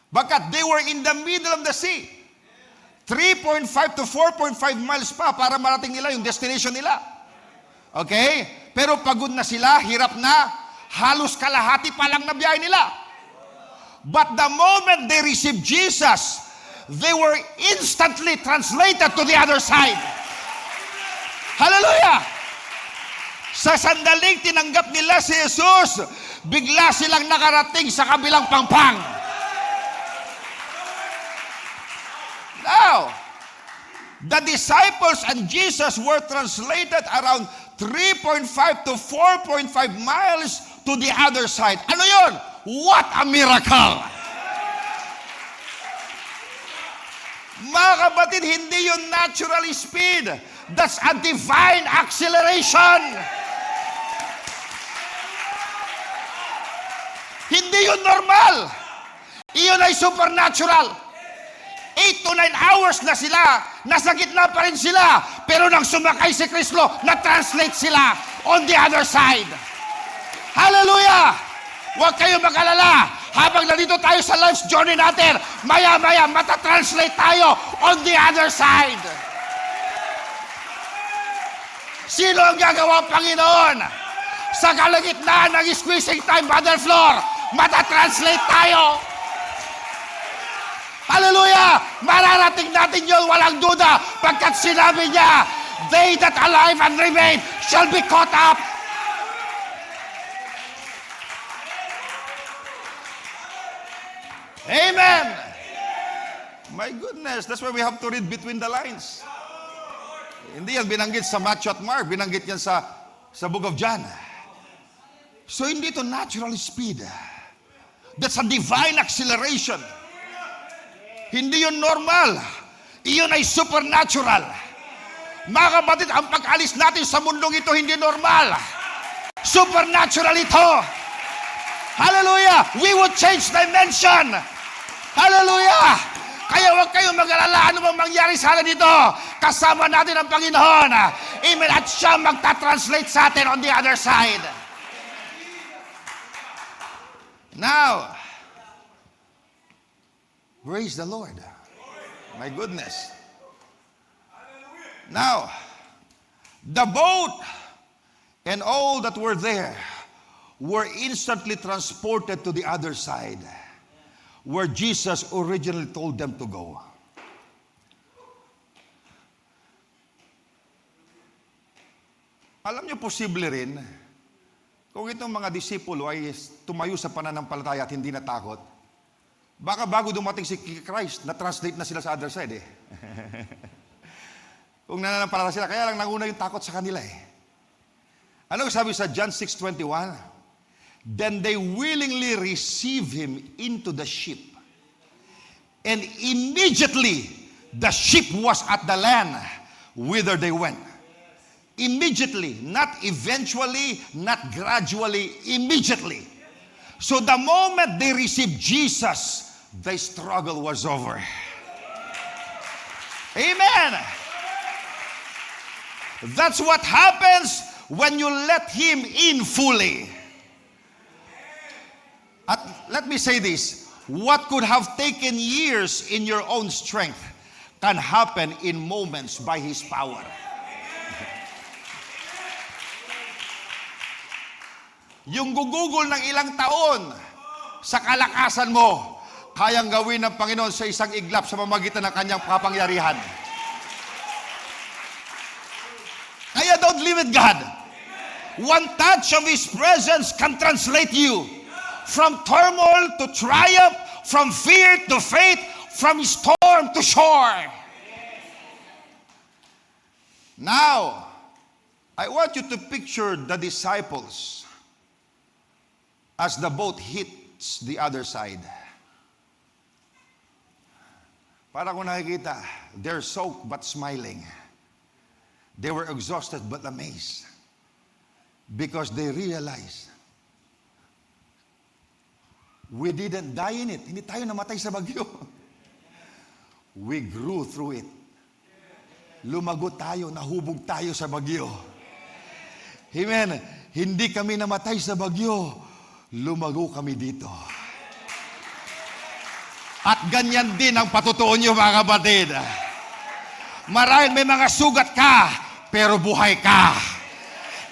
bakit they were in the middle of the sea. 3.5 to 4.5 miles pa para marating nila yung destination nila. Okay? Pero pagod na sila, hirap na, halos kalahati pa lang na biyahe nila. But the moment they received Jesus, they were instantly translated to the other side. Hallelujah! Sa sandaling tinanggap nila si Jesus, bigla silang nakarating sa kabilang pangpang. Now, the disciples and Jesus were translated around 3.5 to 4.5 miles to the other side. Ano yon? What a miracle! Mga kapatid, hindi yun natural speed. That's a divine acceleration. Hindi yun normal. Iyon ay supernatural. 8 to 9 hours na sila, nasa gitna pa rin sila, pero nang sumakay si Kristo, na-translate sila on the other side. Hallelujah! Huwag kayong mag-alala. Habang nandito tayo sa life's journey natin, maya-maya matatranslate tayo on the other side. Sino ang gagawa, Panginoon? Sa kalagitnaan ng squeezing time battle floor, matatranslate tayo. Hallelujah! Mararating natin yun, walang duda, pagkat sinabi niya, they that alive and remain shall be caught up. Amen! My goodness, that's why we have to read between the lines. Hindi yan binanggit sa Matthew at Mark, binanggit yan sa Book of John. So hindi ito natural speed. That's a divine acceleration. Hindi yun normal. Iyon ay supernatural. Mga kapatid, ang pag-alis natin sa mundong ito hindi normal. Supernatural ito. Hallelujah! We would change dimension. Hallelujah! Kaya huwag kayong mag-alala ano bang mangyari sa atin dito. Kasama natin ang Panginoon. Amen. At siya magta-translate sa atin on the other side. Now, praise the Lord. My goodness. Now, the boat and all that were there were instantly transported to the other side, where Jesus originally told them to go. Alam niyo, posible rin, kung itong mga disipulo ay tumayo sa pananampalataya at hindi natakot, baka bago dumating si Christ, na-translate na sila sa other side eh. Kung nananampalataya sila, kaya lang nanguna yung takot sa kanila eh. Ano sabi sa John 6:21? Then they willingly receive him into the ship. And immediately, the ship was at the land whither they went. Immediately, not eventually, not gradually, immediately. So the moment they received Jesus, the struggle was over. Amen. That's what happens when you let him in fully. Let me say this. What could have taken years in your own strength can happen in moments by his power. Yung gugugol ng ilang taon sa kalakasan mo, kayang gawin ng Panginoon sa isang iglap sa pamamagitan ng kanyang kapangyarihan. Kaya don't limit God. One touch of his presence can translate you from turmoil to triumph, from fear to faith, from storm to shore. Now, I want you to picture the disciples as the boat hits the other side. Para kung nakikita, they're soaked but smiling. They were exhausted but amazed. Because they realized, we didn't die in it. Hindi tayo namatay sa bagyo. We grew through it. Lumagot tayo, nahubog tayo sa bagyo. Amen. Hindi kami namatay sa bagyo. Lumago kami dito. At ganyan din ang patutuon niyo, mga kapatid. Marahil may mga sugat ka, pero buhay ka.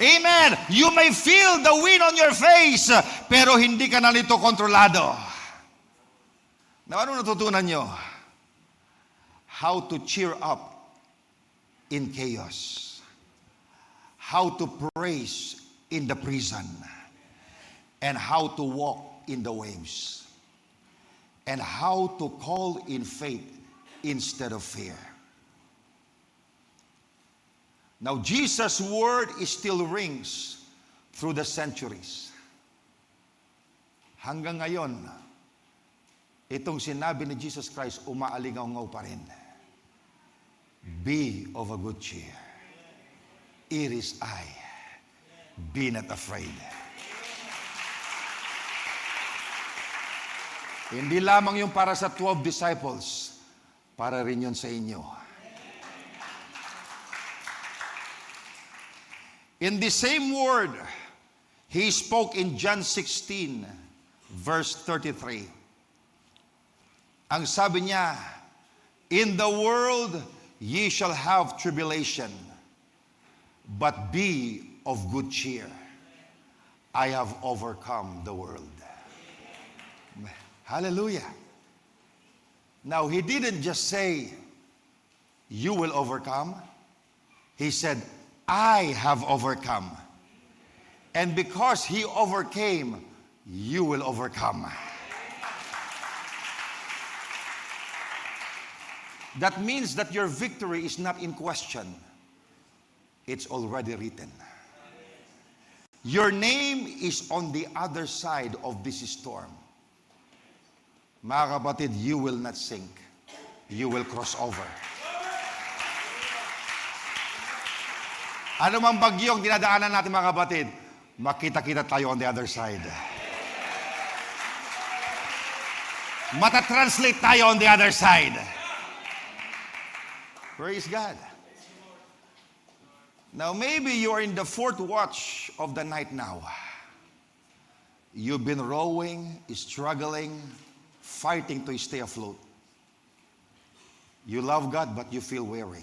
Amen. You may feel the wind on your face, pero hindi ka na nito kontrolado. Now, ano natutunan nyo? How to cheer up in chaos. How to praise in the prison. And how to walk in the waves. And how to call in faith instead of fear. Now, Jesus' word still rings through the centuries. hanggang ngayon, itong sinabi ni Jesus Christ, umaalingaw-ngaw pa rin. Be of a good cheer. It is I. Be not afraid. Hindi lamang yung para sa 12 disciples, para rin yun sa inyo. In the same word, He spoke in John 16, verse 33. Ang sabi niya, in the world ye shall have tribulation, but be of good cheer. I have overcome the world. Hallelujah. Now, He didn't just say, you will overcome. He said, I have overcome. And because He overcame, you will overcome. That means that your victory is not in question. It's already written. Your name is on the other side of this storm. Mga kapatid, you will not sink. You will cross over. Ano mang bagyo ang dinadaanan natin, mga kapatid, makita-kita tayo on the other side. Matatranslate tayo on the other side. Praise God. Now, maybe you are in the fourth watch of the night now. You've been rowing, struggling, fighting to stay afloat. You love God, but you feel weary.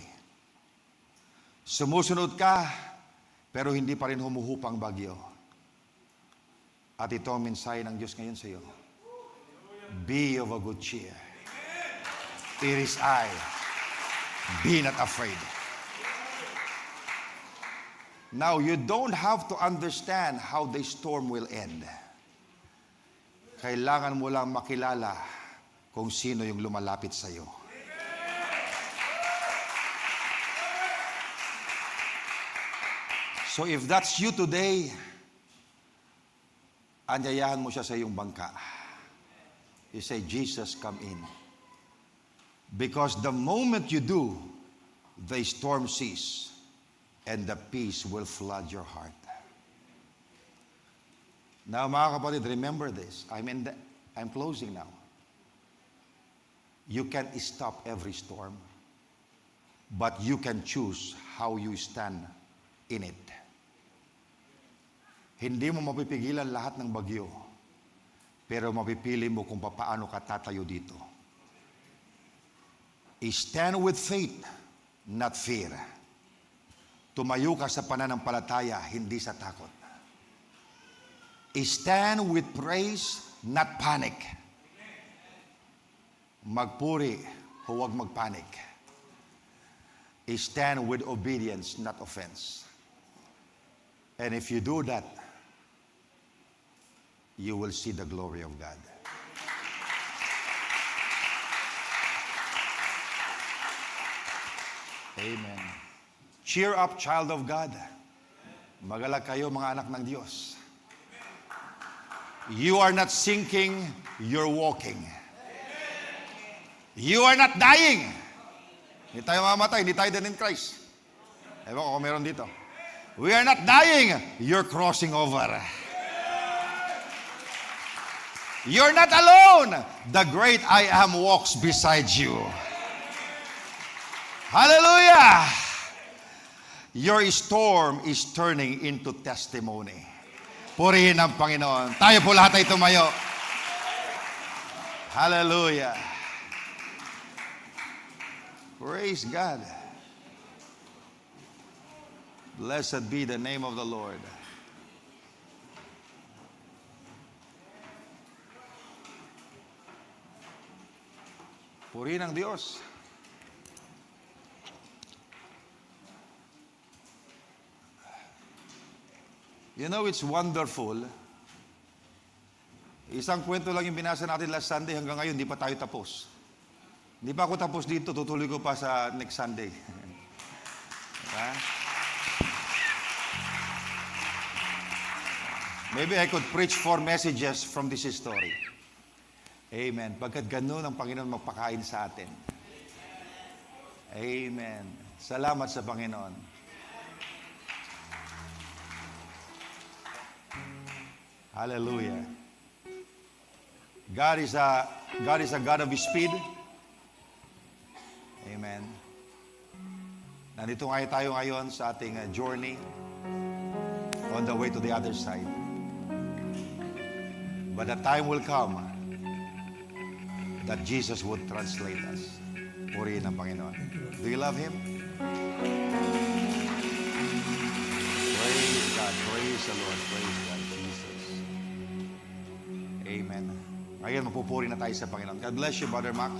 Sumusunod ka, pero hindi pa rin humuhupang bagyo. At ito ang mensahe ng Diyos ngayon sa iyo. Be of a good cheer. It is I. Be not afraid. Now, you don't have to understand how the storm will end. Kailangan mo lang makilala kung sino yung lumalapit sa iyo. So if that's you today, anyayahan mo siya sa iyong bangka. You say, Jesus, come in. Because the moment you do, the storm ceases and the peace will flood your heart. Now, mga kapatid, remember this. I'm closing now. You can't stop every storm, but you can choose how you stand in it. Hindi mo mapipigilan lahat ng bagyo, pero mapipili mo kung paano ka tatayo dito. Stand with faith, not fear. Tumayo ka sa pananampalataya, hindi sa takot. Stand with praise, not panic. Magpuri, huwag magpanik. Stand with obedience, not offense. And if you do that, you will see the glory of God. Amen. Cheer up, child of God. Magalag kayo, mga anak ng Diyos. You are not sinking, you're walking. You are not dying. Hindi tayo mamatay, hindi tayo dead in Christ. Ewan ko kung meron dito. We are not dying, you're crossing over. You're not alone. The great I am walks beside you. Hallelujah! Your storm is turning into testimony. Purihin ang Panginoon. Tayo po lahat ay tumayo. Hallelujah. Praise God. Blessed be the name of the Lord. Purihin ang Diyos. You know, it's wonderful. Isang kwento lang yung binasa natin last Sunday. Hanggang ngayon, hindi pa tayo tapos. Hindi pa ako tapos dito. Tutuloy ko pa sa next Sunday. Diba? Maybe I could preach 4 messages from this story. Amen. Pagkat ganun ang Panginoon magpakain sa atin. Amen. Salamat sa Panginoon. Hallelujah. God is a God of speed. Amen. Nandito nga tayo ngayon sa ating journey on the way to the other side. But the time will come that Jesus would translate us. Purihin ang Panginoon. Do you love Him? Praise God. Praise the Lord. Praise God. Jesus. Amen. Ngayon, mapupuri na tayo sa Panginoon. God bless you, Brother Mac.